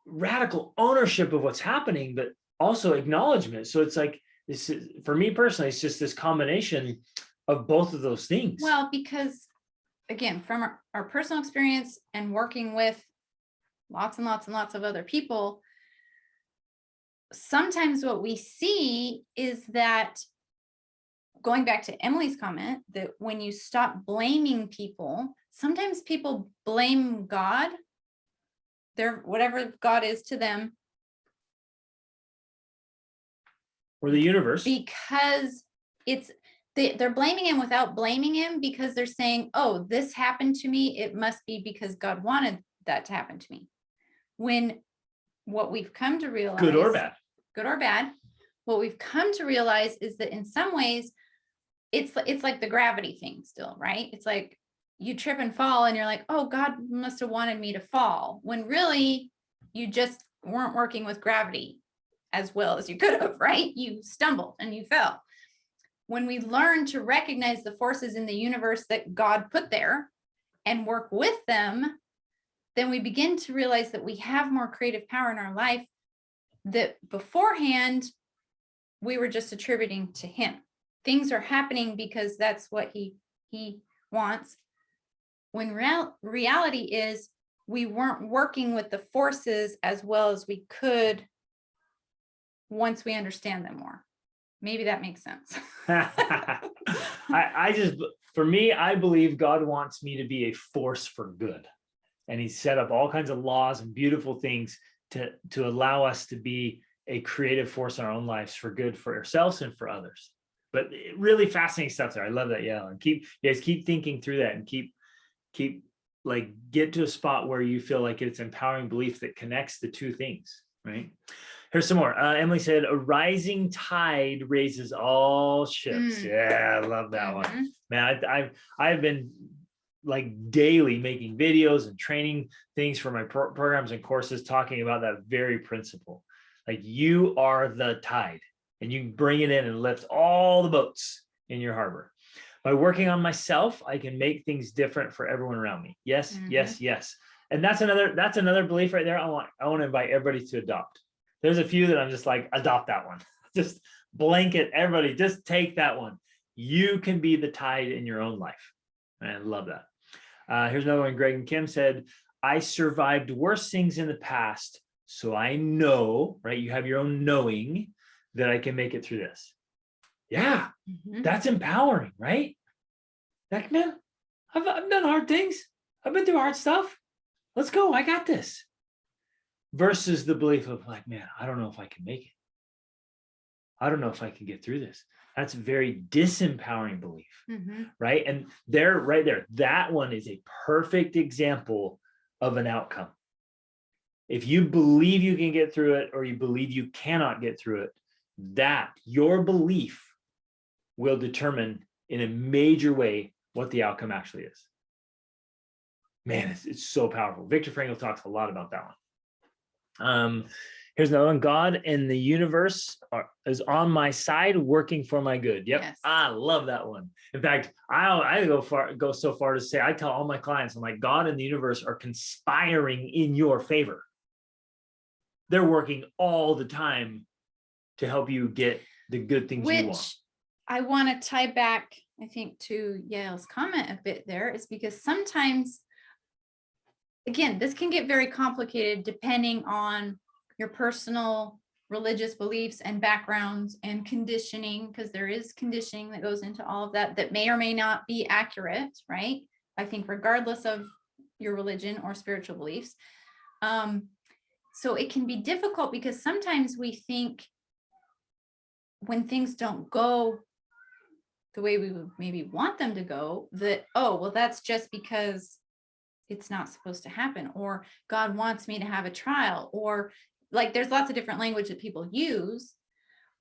radical ownership of what's happening, but also acknowledgement. So it's like, this is, for me personally, it's just this combination of both of those things. Well, because again, from our personal experience and working with lots and lots and lots of other people, sometimes what we see is that, going back to Emily's comment, that when you stop blaming people, sometimes people blame God, whatever God is to them, or the universe. because they're blaming him without blaming him, because they're saying, oh, this happened to me, it must be because God wanted that to happen to me. When what we've come to realize, Good or bad, what we've come to realize is that in some ways it's like the gravity thing still, right? It's like you trip and fall and you're like, oh, God must have wanted me to fall, when really you just weren't working with gravity as well as you could have, right? You stumbled and you fell. when we learn to recognize the forces in the universe that God put there and work with them, then we begin to realize that we have more creative power in our life that beforehand we were just attributing to him. Things are happening because that's what he wants. When reality is we weren't working with the forces as well as we could once we understand them more. Maybe that makes sense. I just, for me, I believe God wants me to be a force for good. And he set up all kinds of laws and beautiful things to allow us to be a creative force in our own lives for good for ourselves and for others. But really fascinating stuff there. I love that. Yeah. And you guys keep thinking through that and keep like get to a spot where you feel like it's empowering belief that connects the two things, right? Here's some more. Emily said, a rising tide raises all ships. Yeah, I love that one. Man, I've been like daily making videos and training things for my programs and courses talking about that very principle. Like you are the tide and you bring it in and lift all the boats in your harbor. By working on myself, I can make things different for everyone around me. Yes, yes, yes. And that's another belief right there. I want to invite everybody to adopt. There's a few that I'm just like, adopt that one. Just blanket everybody, just take that one. You can be the tide in your own life. I love that. Here's another one. Greg and Kim said, I survived worse things in the past. So I know, right? You have your own knowing that I can make it through this. Yeah, that's empowering, right? Like, man, I've done hard things. I've been through hard stuff. Let's go. I got this. Versus the belief of like, man, I don't know if I can make it. I don't know if I can get through this. That's a very disempowering belief, right? And right there, that one is a perfect example of an outcome. If you believe you can get through it or you believe you cannot get through it, that your belief will determine in a major way what the outcome actually is. Man, it's so powerful. Viktor Frankl talks a lot about that one. Here's another one. God and the universe is on my side, working for my good. Yep, yes. I love that one. In fact, I go so far to say, I tell all my clients, I'm like, God and the universe are conspiring in your favor. They're working all the time to help you get the good things you want. I want to tie back, I think, to Yael's comment a bit there, is because sometimes, again, this can get very complicated depending on your personal religious beliefs and backgrounds and conditioning, because there is conditioning that goes into all of that that may or may not be accurate, right? I think regardless of your religion or spiritual beliefs. So it can be difficult because sometimes we think when things don't go the way we would maybe want them to go, that, oh, well, that's just because it's not supposed to happen, or God wants me to have a trial, or like there's lots of different language that people use.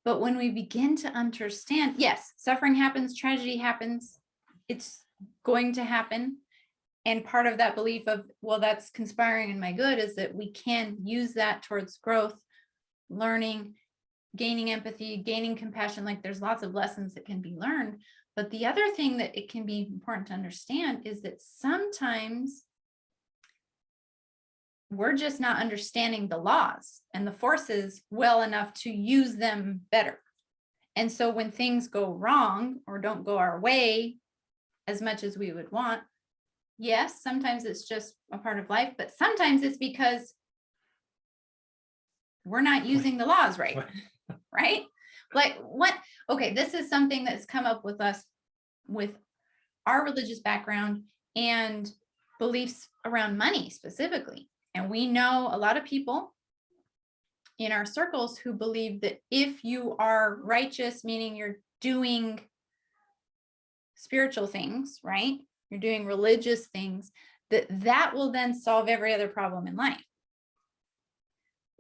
But when we begin to understand, yes, suffering happens, tragedy happens, it's going to happen. And part of that belief of, well, that's conspiring in my good, is that we can use that towards growth, learning, gaining empathy, gaining compassion. Like there's lots of lessons that can be learned. But the other thing that it can be important to understand is that sometimes we're just not understanding the laws and the forces well enough to use them better. And so when things go wrong or don't go our way as much as we would want, yes, sometimes it's just a part of life, but sometimes it's because we're not using the laws right, right? Like what? Okay, this is something that's come up with us with our religious background and beliefs around money specifically. And we know a lot of people in our circles who believe that if you are righteous, meaning you're doing spiritual things, right? You're doing religious things, that will then solve every other problem in life.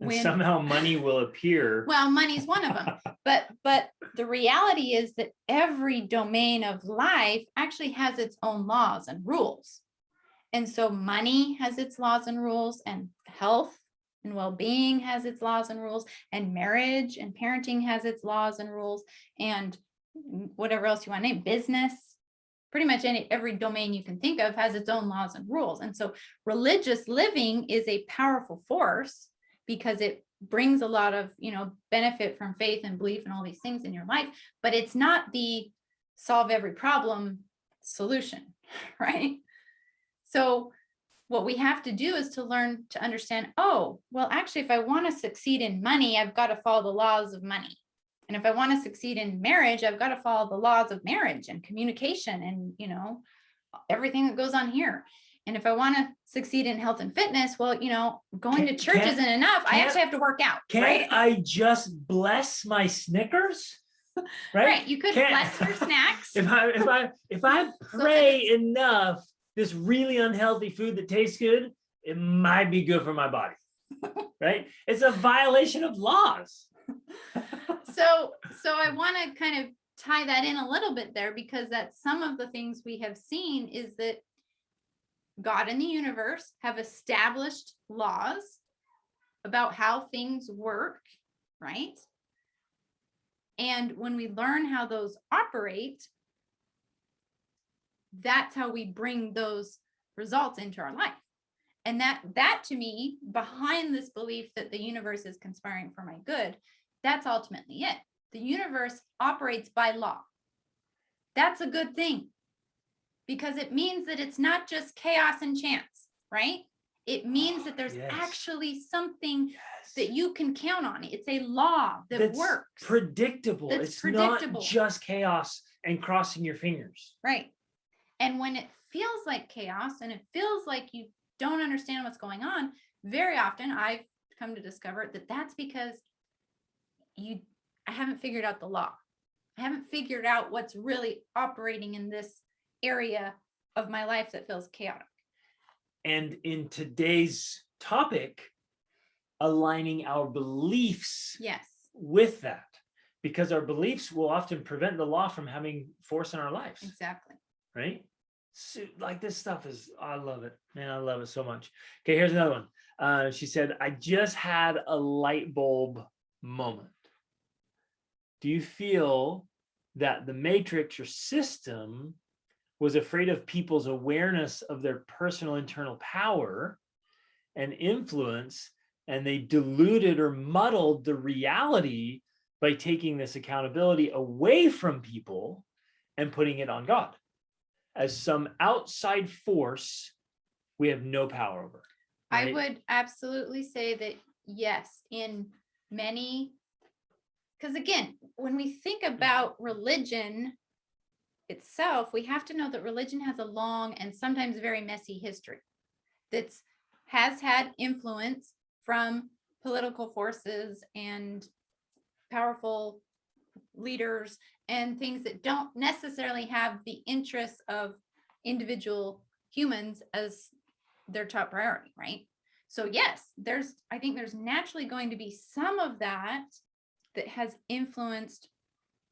And somehow money will appear. Well, money's one of them. But the reality is that every domain of life actually has its own laws and rules. And so money has its laws and rules, and health and well-being has its laws and rules, and marriage and parenting has its laws and rules, and whatever else you want to name, business, pretty much every domain you can think of has its own laws and rules. And so religious living is a powerful force because it brings a lot of, benefit from faith and belief and all these things in your life, but it's not the solve every problem solution, right? So what we have to do is to learn to understand, oh, well, actually, if I want to succeed in money, I've got to follow the laws of money. And if I want to succeed in marriage, I've got to follow the laws of marriage and communication and, everything that goes on here. And if I want to succeed in health and fitness, well, going to church isn't enough. I actually have to work out. Can't I just bless my Snickers? Right. You could bless your snacks. If I pray enough, this really unhealthy food that tastes good, it might be good for my body. Right? It's a violation of laws. So I want to kind of tie that in a little bit there, because that's some of the things we have seen is that God and the universe have established laws about how things work, right? And when we learn how those operate, that's how we bring those results into our life. And that to me, behind this belief that the universe is conspiring for my good, that's ultimately it. The universe operates by law. That's a good thing, because it means that it's not just chaos and chance, right? It means that there's actually something that you can count on. It's a law that's works. Predictable. It's predictable. Not just chaos and crossing your fingers. Right. And when it feels like chaos and it feels like you don't understand what's going on, very often I've come to discover that that's because I haven't figured out the law. I haven't figured out what's really operating in this area of my life that feels chaotic. And in today's topic, aligning our beliefs with that, because our beliefs will often prevent the law from having force in our lives. Exactly. Right? So, like, this stuff is, I love it, man. I love it so much. Okay, here's another one. She said, I just had a light bulb moment. Do you feel that the matrix or system was afraid of people's awareness of their personal internal power and influence, and they diluted or muddled the reality by taking this accountability away from people and putting it on God as some outside force we have no power over? Right? I would absolutely say that yes, in many, because again, when we think about religion itself, we have to know that religion has a long and sometimes very messy history that has had influence from political forces and powerful leaders and things that don't necessarily have the interests of individual humans as their top priority, right? So yes, I think there's naturally going to be some of that has influenced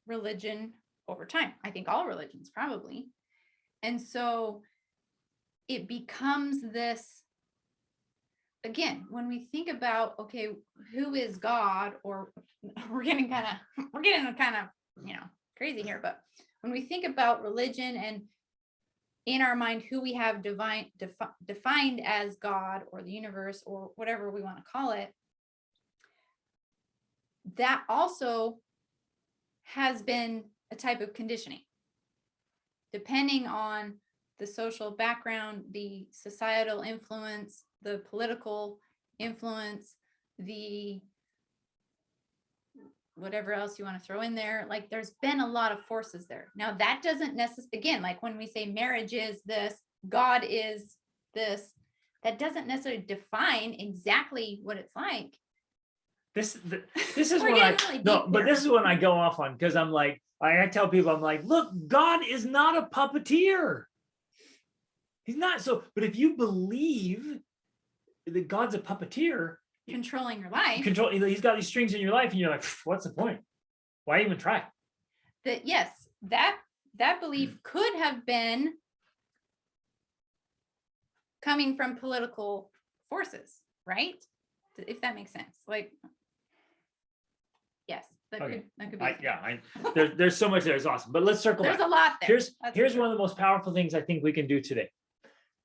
religion over time. I think all religions probably. And so it becomes this, again, when we think about, okay, who is God, or we're getting kind of, crazy here, but when we think about religion and in our mind, who we have defined as God or the universe or whatever we want to call it, that also has been a type of conditioning, depending on the social background, the societal influence, the political influence, the whatever else you want to throw in there. Like, there's been a lot of forces there. Now, that doesn't necessarily, again, like when we say marriage is this, God is this, that doesn't necessarily define exactly what it's like. This is when this is when I go off on, because I'm like, I tell people, I'm like, look, God is not a puppeteer. He's not. So, but if you believe that God's a puppeteer, controlling your life, he's got these strings in your life, and you're like, what's the point? Why even try? That yes, that belief could have been coming from political forces, right? If that makes sense. Like, yes, Okay. That could be. There's so much there. It's awesome. But let's circle There's back. a lot there. Here's That's for here's sure. one of the most powerful things I think we can do today,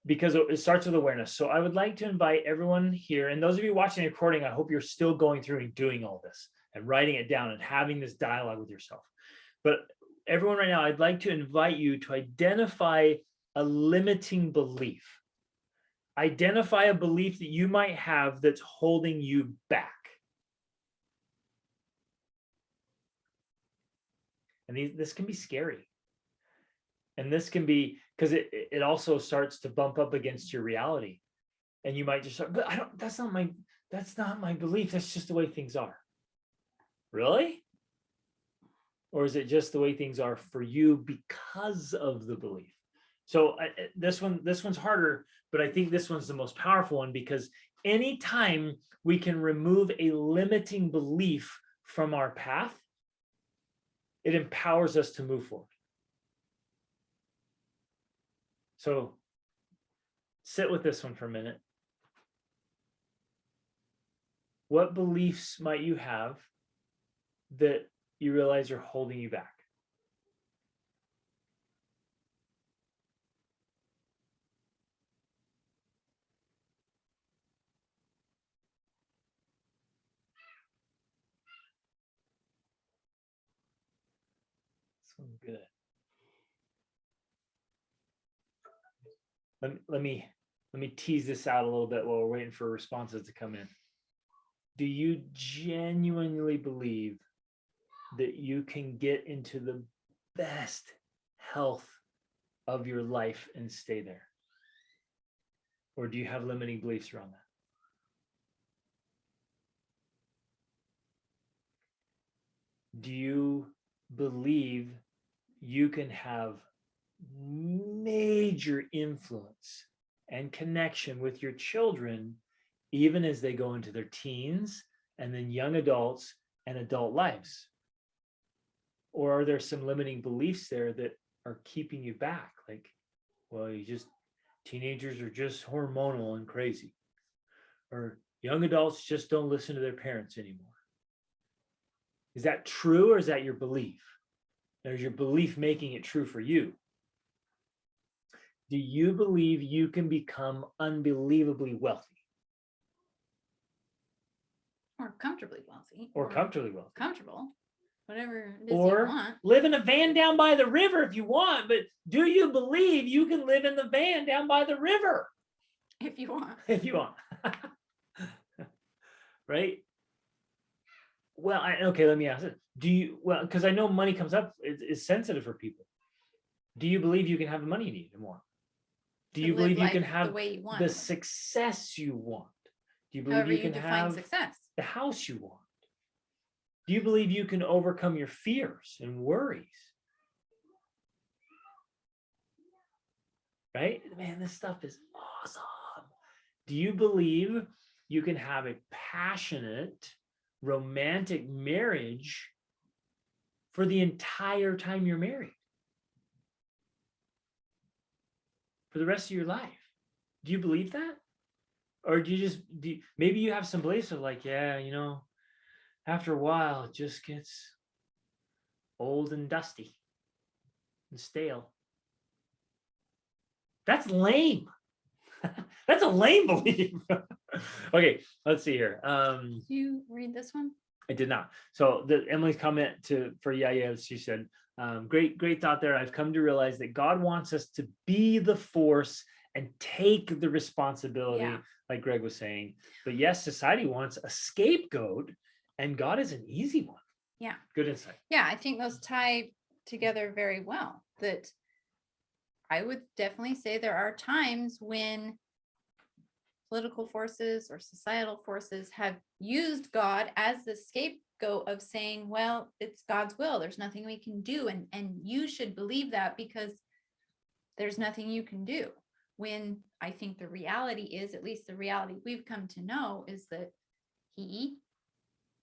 because it starts with awareness. So I would like to invite everyone here, and those of you watching the recording, I hope you're still going through and doing all this and writing it down and having this dialogue with yourself. But everyone right now, I'd like to invite you to identify a limiting belief. Identify a belief that you might have that's holding you back. And this can be scary. And this can be, because it also starts to bump up against your reality. And you might just start, but that's not my belief. That's just the way things are. Really? Or is it just the way things are for you because of the belief? So this one's harder, but I think this one's the most powerful one, because anytime we can remove a limiting belief from our path, it empowers us to move forward. So sit with this one for a minute. What beliefs might you have that you realize are holding you back? This one's good. Let me tease this out a little bit while we're waiting for responses to come in. Do you genuinely believe that you can get into the best health of your life and stay there? Or do you have limiting beliefs around that? Do you believe you can have major influence and connection with your children even as they go into their teens and then young adults and adult lives? Or are there some limiting beliefs there that are keeping you back? Like, well, teenagers are just hormonal and crazy, or young adults just don't listen to their parents anymore. Is that true, or is that your belief? There's your belief making it true for you. Do you believe you can become unbelievably wealthy? Or comfortably wealthy. Or comfortably wealthy? Comfortable. Whatever it is you Or want. live in a van down by the river if you want, but do you believe you can live in the van down by the river? If you want. If you want. Right? Well, okay, let me ask it. Because I know money comes up, is sensitive for people. Do you believe you can have the money you need and want? Do you believe you can have the way you want? the success you want? Do you believe However you you can define have success. the house you want? Do you believe you can overcome your fears and worries? Right? Man, this stuff is awesome. Do you believe you can have a passionate, romantic marriage for the entire time you're married? For the rest of your life? Do you believe that? Or maybe you have some beliefs of like, yeah, after a while, it just gets old and dusty and stale. That's lame. That's a lame belief. Okay, let's see here. Did you read this one? I did not. So Emily's comment for Yaya, she said, great thought there. I've come to realize that God wants us to be the force and take the responsibility, like Greg was saying. But yes, society wants a scapegoat, and God is an easy one. Yeah. Good insight. Yeah, I think those tie together very well. That I would definitely say there are times when political forces or societal forces have used God as the scapegoat of saying, well, it's God's will. There's nothing we can do. And you should believe that because there's nothing you can do. When I think the reality is, at least the reality we've come to know, is that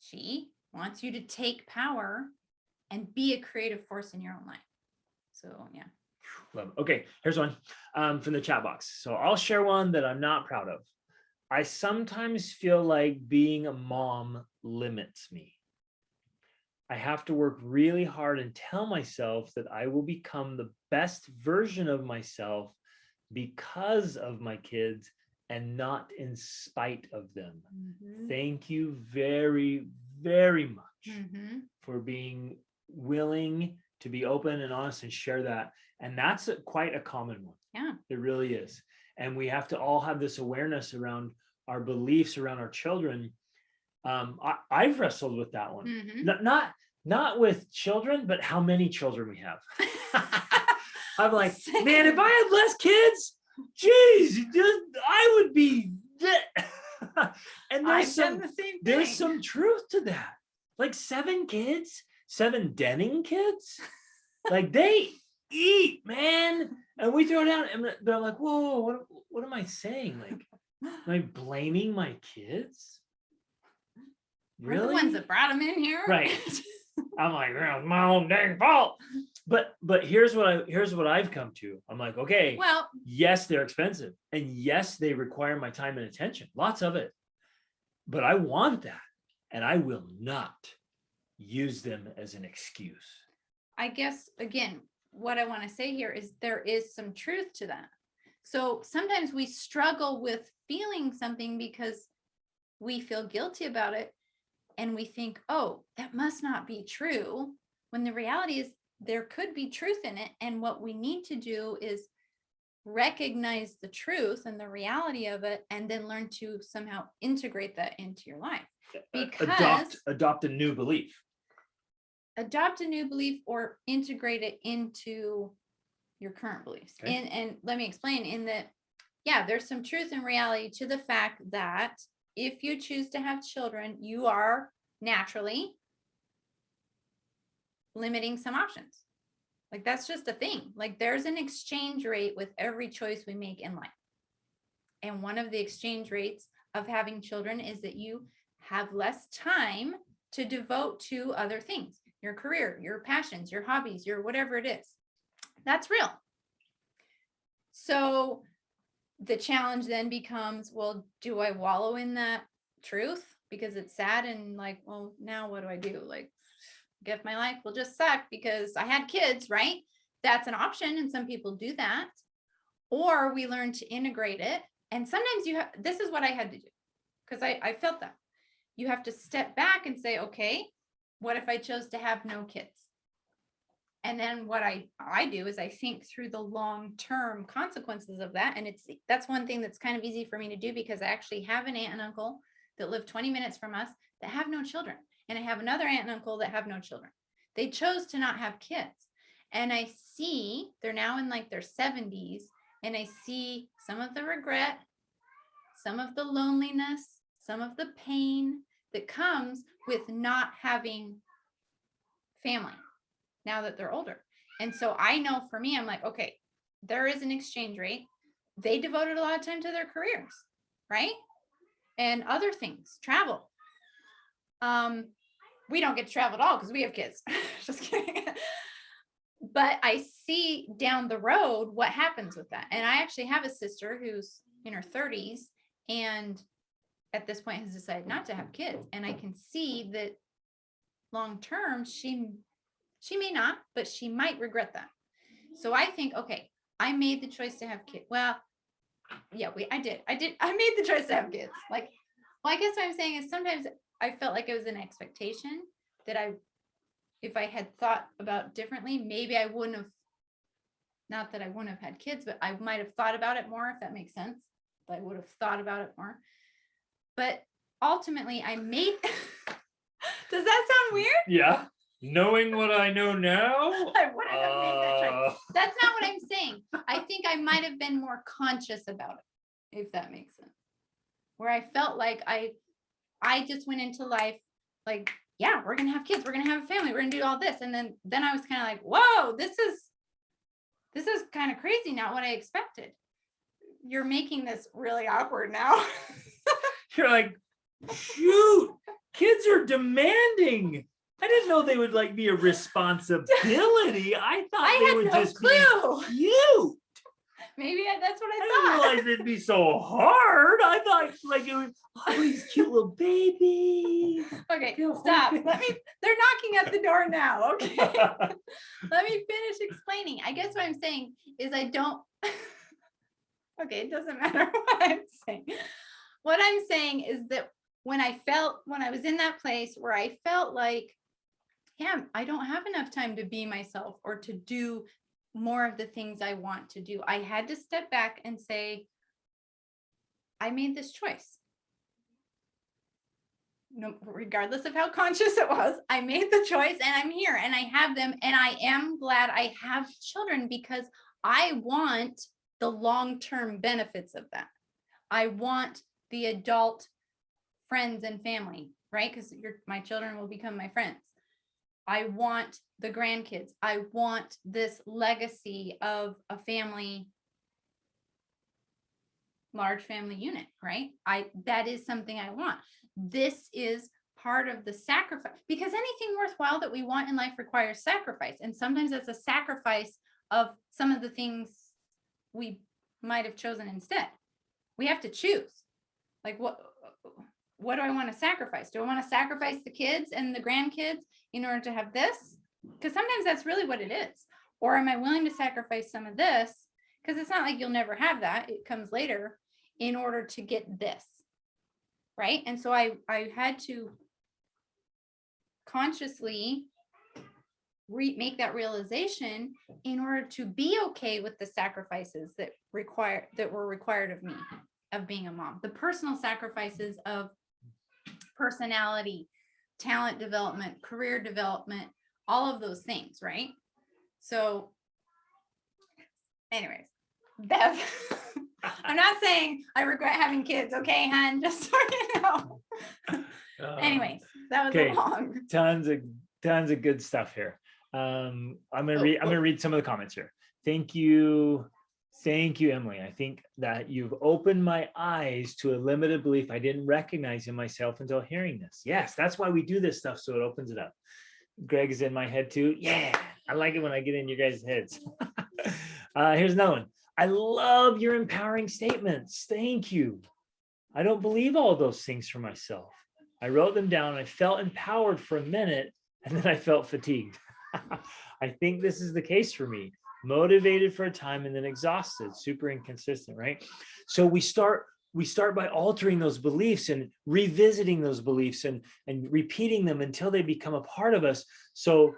she wants you to take power and be a creative force in your own life. So, yeah. Love it. Okay, here's one from the chat box. So I'll share one that I'm not proud of. I sometimes feel like being a mom limits me. I have to work really hard and tell myself that I will become the best version of myself because of my kids and not in spite of them. Mhm. Thank you very, very much Mhm. for being willing to be open and honest and share that. And that's quite a common one. Yeah. It really is. And we have to all have this awareness around our beliefs around our children. I've wrestled with that one. Mhm. Not with children, but how many children we have. I'm like, man, if I had less kids, geez, I would be. And I've done the same there's thing. some truth to that. Like 7 kids, 7 Denning kids, like they eat, man. And we throw down, and they're like, whoa, what am I saying? Like, am I blaming my kids? We're the Really? ones that brought them in here. Right. I'm like, "Well, it's my own dang fault." But here's what I've come to. I'm like, okay, Well, yes, they're expensive, and yes, they require my time and attention, lots of it. But I want that, and I will not use them as an excuse. I guess, again, what I want to say here is there is some truth to that. So sometimes we struggle with feeling something because we feel guilty about it. And we think, oh, that must not be true. When the reality is there could be truth in it. And what we need to do is recognize the truth and the reality of it, and then learn to somehow integrate that into your life. Because Adopt a new belief. Adopt a new belief or integrate it into your current beliefs. Okay. And let me explain in that, yeah, there's some truth and reality to the fact that if you choose to have children, you are naturally limiting some options. Like that's just a thing. Like there's an exchange rate with every choice we make in life. And one of the exchange rates of having children is that you have less time to devote to other things, your career, your passions, your hobbies, your whatever it is. That's real. So the challenge then becomes, well, do I wallow in that truth because it's sad and like, well, now what do I do? Like, guess my life will just suck because I had kids, right? That's an option, and some people do that. Or we learn to integrate it. And sometimes this is what I had to do, because I felt that. You have to step back and say, okay, what if I chose to have no kids? And then what I do is I think through the long-term consequences of that. And that's one thing that's kind of easy for me to do, because I actually have an aunt and uncle that live 20 minutes from us that have no children. And I have another aunt and uncle that have no children. They chose to not have kids. And I see they're now in like their 70s. And I see some of the regret, some of the loneliness, some of the pain that comes with not having family now that they're older. And so I know for me, I'm like, okay, there is an exchange rate. They devoted a lot of time to their careers, right? And other things, travel. We don't get to travel at all because we have kids. Just kidding. But I see down the road what happens with that. And I actually have a sister who's in her 30s and at this point has decided not to have kids. And I can see that long term, she may not, but she might regret that. So I think, okay, I made the choice to have kids. Well, yeah, I did. I made the choice to have kids. Like, well, I guess what I'm saying is sometimes I felt like it was an expectation that if I had thought about differently, maybe I wouldn't have, not that I wouldn't have had kids, but I might have thought about it more, if that makes sense. I would have thought about it more. But ultimately I made, does that sound weird? Yeah. Knowing what I know now, I wouldn't have made that choice. That's not what I'm saying. I think I might have been more conscious about it, if that makes sense. Where I felt like I just went into life like, yeah, we're gonna have kids, we're gonna have a family, we're gonna do all this. And then I was kind of like, whoa, this is kind of crazy, not what I expected. You're making this really awkward now. You're like, shoot, kids are demanding. I didn't know they would like be a responsibility. I thought they would just be cute. That's what I I didn't thought. realize it'd be so hard. I thought like it was all these cute little babies. Okay, Feel stop. horrible. They're knocking at the door now. Okay. Let me finish explaining. I guess what I'm saying is I don't. Okay, it doesn't matter what I'm saying. What I'm saying is that when I was in that place where I felt like, yeah, I don't have enough time to be myself or to do more of the things I want to do, I had to step back and say, I made this choice. No, regardless of how conscious it was, I made the choice and I'm here and I have them. And I am glad I have children because I want the long-term benefits of that. I want the adult friends and family, right? Because my children will become my friends. I want the grandkids. I want this legacy of a family, large family unit, right? That is something I want. This is part of the sacrifice, because anything worthwhile that we want in life requires sacrifice. And sometimes it's a sacrifice of some of the things we might have chosen instead. We have to choose. Like what do I want to sacrifice? Do I want to sacrifice the kids and the grandkids in order to have this? Because sometimes that's really what it is. Or am I willing to sacrifice some of this? Because it's not like you'll never have that. It comes later in order to get this. Right. And so I had to consciously make that realization in order to be okay with the sacrifices that were required of me, of being a mom, the personal sacrifices of personality, talent development, career development, all of those things, right? So anyways, Bev, I'm not saying I regret having kids, okay, hon, just so you know. Anyways, that was Okay. long. Tons of good stuff here. I'm gonna read some of the comments here. Thank you, Emily. I think that you've opened my eyes to a limited belief I didn't recognize in myself until hearing this. Yes, that's why we do this stuff, so it opens it up. Greg is in my head too. Yeah, I like it when I get in your guys' heads. Here's another one. I love your empowering statements. Thank you. I don't believe all those things for myself. I wrote them down. I felt empowered for a minute, and then I felt fatigued. I think this is the case for me. Motivated for a time and then exhausted, super inconsistent, right? So we start by altering those beliefs and revisiting those beliefs and repeating them until they become a part of us. So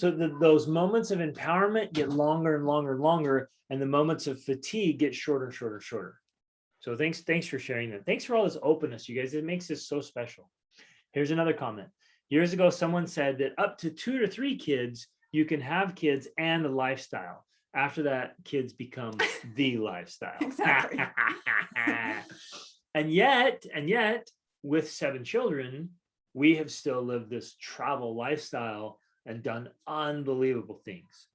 those moments of empowerment get longer and longer and longer, and the moments of fatigue get shorter and shorter and shorter. So thanks for sharing that. Thanks for all this openness, you guys. It makes this so special. Here's another comment. Years ago, someone said that up to 2 to 3 kids, you can have kids and the lifestyle. After that, kids become the lifestyle. Exactly. And yet, with 7 children, we have still lived this travel lifestyle and done unbelievable things.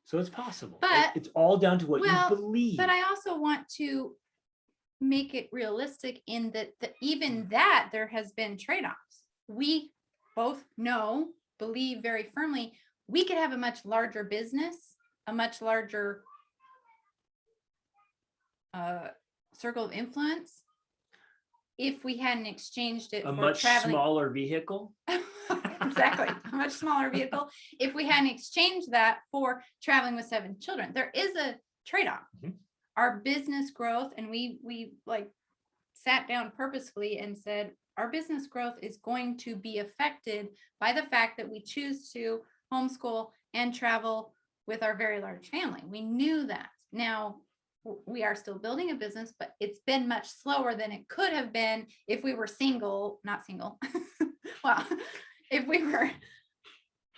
So it's possible. But it's all down to what you believe. But I also want to make it realistic in that even that there has been trade-offs. We both believe very firmly we could have a much larger business, a much larger circle of influence if we hadn't exchanged it a for much traveling. Smaller vehicle. Exactly, a much smaller vehicle. If we hadn't exchanged that for traveling with 7 children, there is a trade-off. Mm-hmm. Our business growth, and we like sat down purposefully and said, our business growth is going to be affected by the fact that we choose to homeschool and travel with our very large family. We knew that. Now we are still building a business, but it's been much slower than it could have been if we were not single. Well, if we were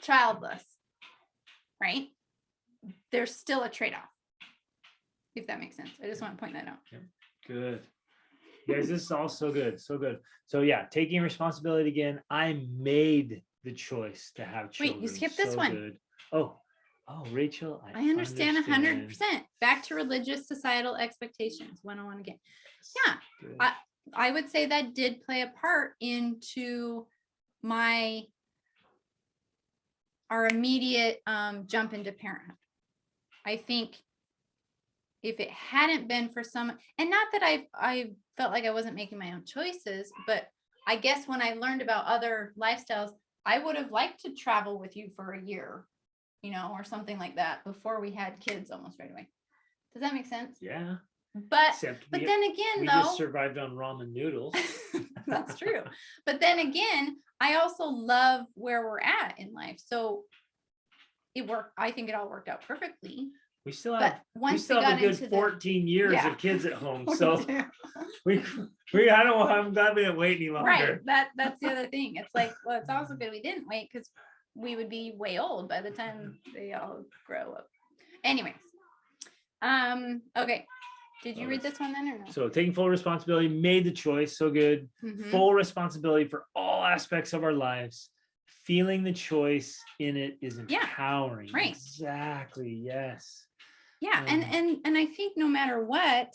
childless, right? There's still a trade-off, if that makes sense. I just want to point that out. Yeah. Good. Guys, this is all so good. So good. So yeah, taking responsibility again. I made the choice to have children. Wait, you skipped this one. Good. Oh, Rachel. I understand 100%. Back to religious societal expectations. 101 again. Yeah. I would say that did play a part into our immediate jump into parenthood. I think if it hadn't been for some, and not that I felt like I wasn't making my own choices, but I guess when I learned about other lifestyles, I would have liked to travel with you for a year, you know, or something like that before we had kids almost right away. Does that make sense? Yeah. But Except but we, then again, we though, just survived on ramen noodles. that's true. But then again, I also love where we're at in life. So it worked. I think it all worked out perfectly. We still have But we once still we have got a good into 14 years Yeah. of kids at home. we So do. we I don't I'm glad we didn't wait any longer. Right. That's the other thing. It's like, well, it's also good we didn't wait because we would be way old by the time they all grow up. Anyways. Okay. Did you read this one then or no? So taking full responsibility, made the choice, so good. Mhm. Full responsibility for all aspects of our lives. Feeling the choice in it is Yeah, empowering. right. Exactly. Yes. Yeah, and I think no matter what,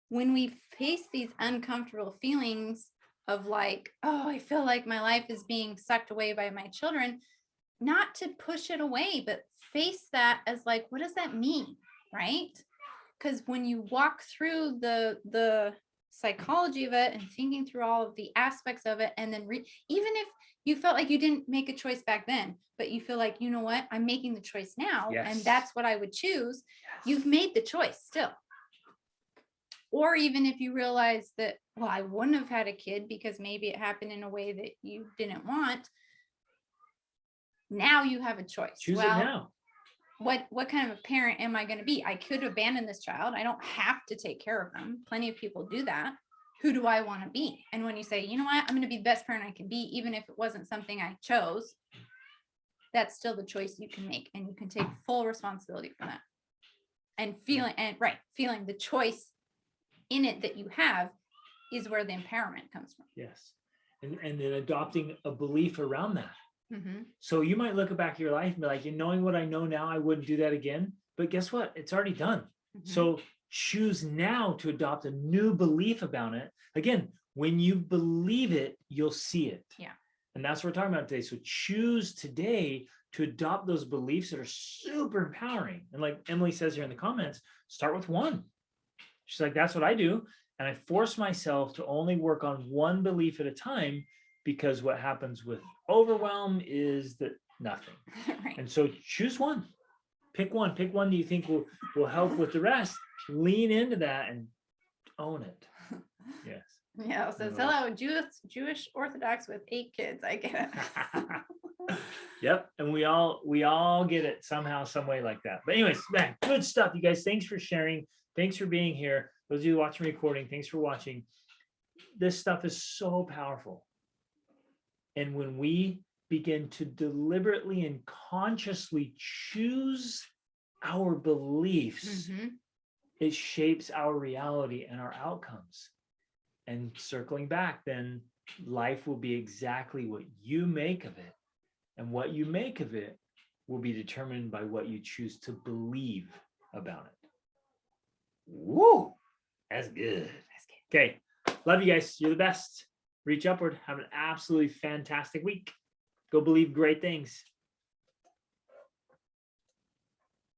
when we face these uncomfortable feelings of like, oh, I feel like my life is being sucked away by my children, not to push it away, but face that as like, what does that mean? Right? Because when you walk through the psychology of it and thinking through all of the aspects of it, and then even if you felt like you didn't make a choice back then, but you feel like, you know what, I'm making the choice now, and Yes. that's what I would choose. Yes. You've made the choice still. Or even if you realize that, well, I wouldn't have had a kid because maybe it happened in a way that you didn't want. Now you have a choice. Choose Well, it now. what kind of a parent am I going to be? I could abandon this child. I don't have to take care of them. Plenty of people do that. Who do I want to be? And when you say, you know what, I'm going to be the best parent I can be, even if it wasn't something I chose, that's still the choice you can make, and you can take full responsibility for that. And feeling feeling the choice in it that you have is where the empowerment comes from. Yes. And then adopting a belief around that. Mhm. So you might look back at your life and be like, knowing what I know now, I wouldn't do that again. But guess what? It's already done. Mhm. So choose now to adopt a new belief about it. Again, when you believe it, you'll see it. Yeah. And that's what we're talking about today. So choose today to adopt those beliefs that are super empowering. And like Emily says here in the comments, start with one. She's like, that's what I do. And I force myself to only work on one belief at a time, because what happens with overwhelm is that nothing. Right. And so choose one. Pick one that you think will help with the rest. Lean into that and own it. Yes. Yeah, it says, hello, Jewish Orthodox with 8 kids. I get it. Yep. And we all get it somehow, some way like that. But anyways, man, good stuff, you guys. Thanks for sharing. Thanks for being here. Those of you watching recording, thanks for watching. This stuff is so powerful. And when we begin to deliberately and consciously choose our beliefs, Mhm. it shapes our reality and our outcomes. And circling back, then life will be exactly what you make of it. And what you make of it will be determined by what you choose to believe about it. Woo! That's good. Okay. Love you guys. You're the best. Reach upward. Have an absolutely fantastic week. Go believe great things.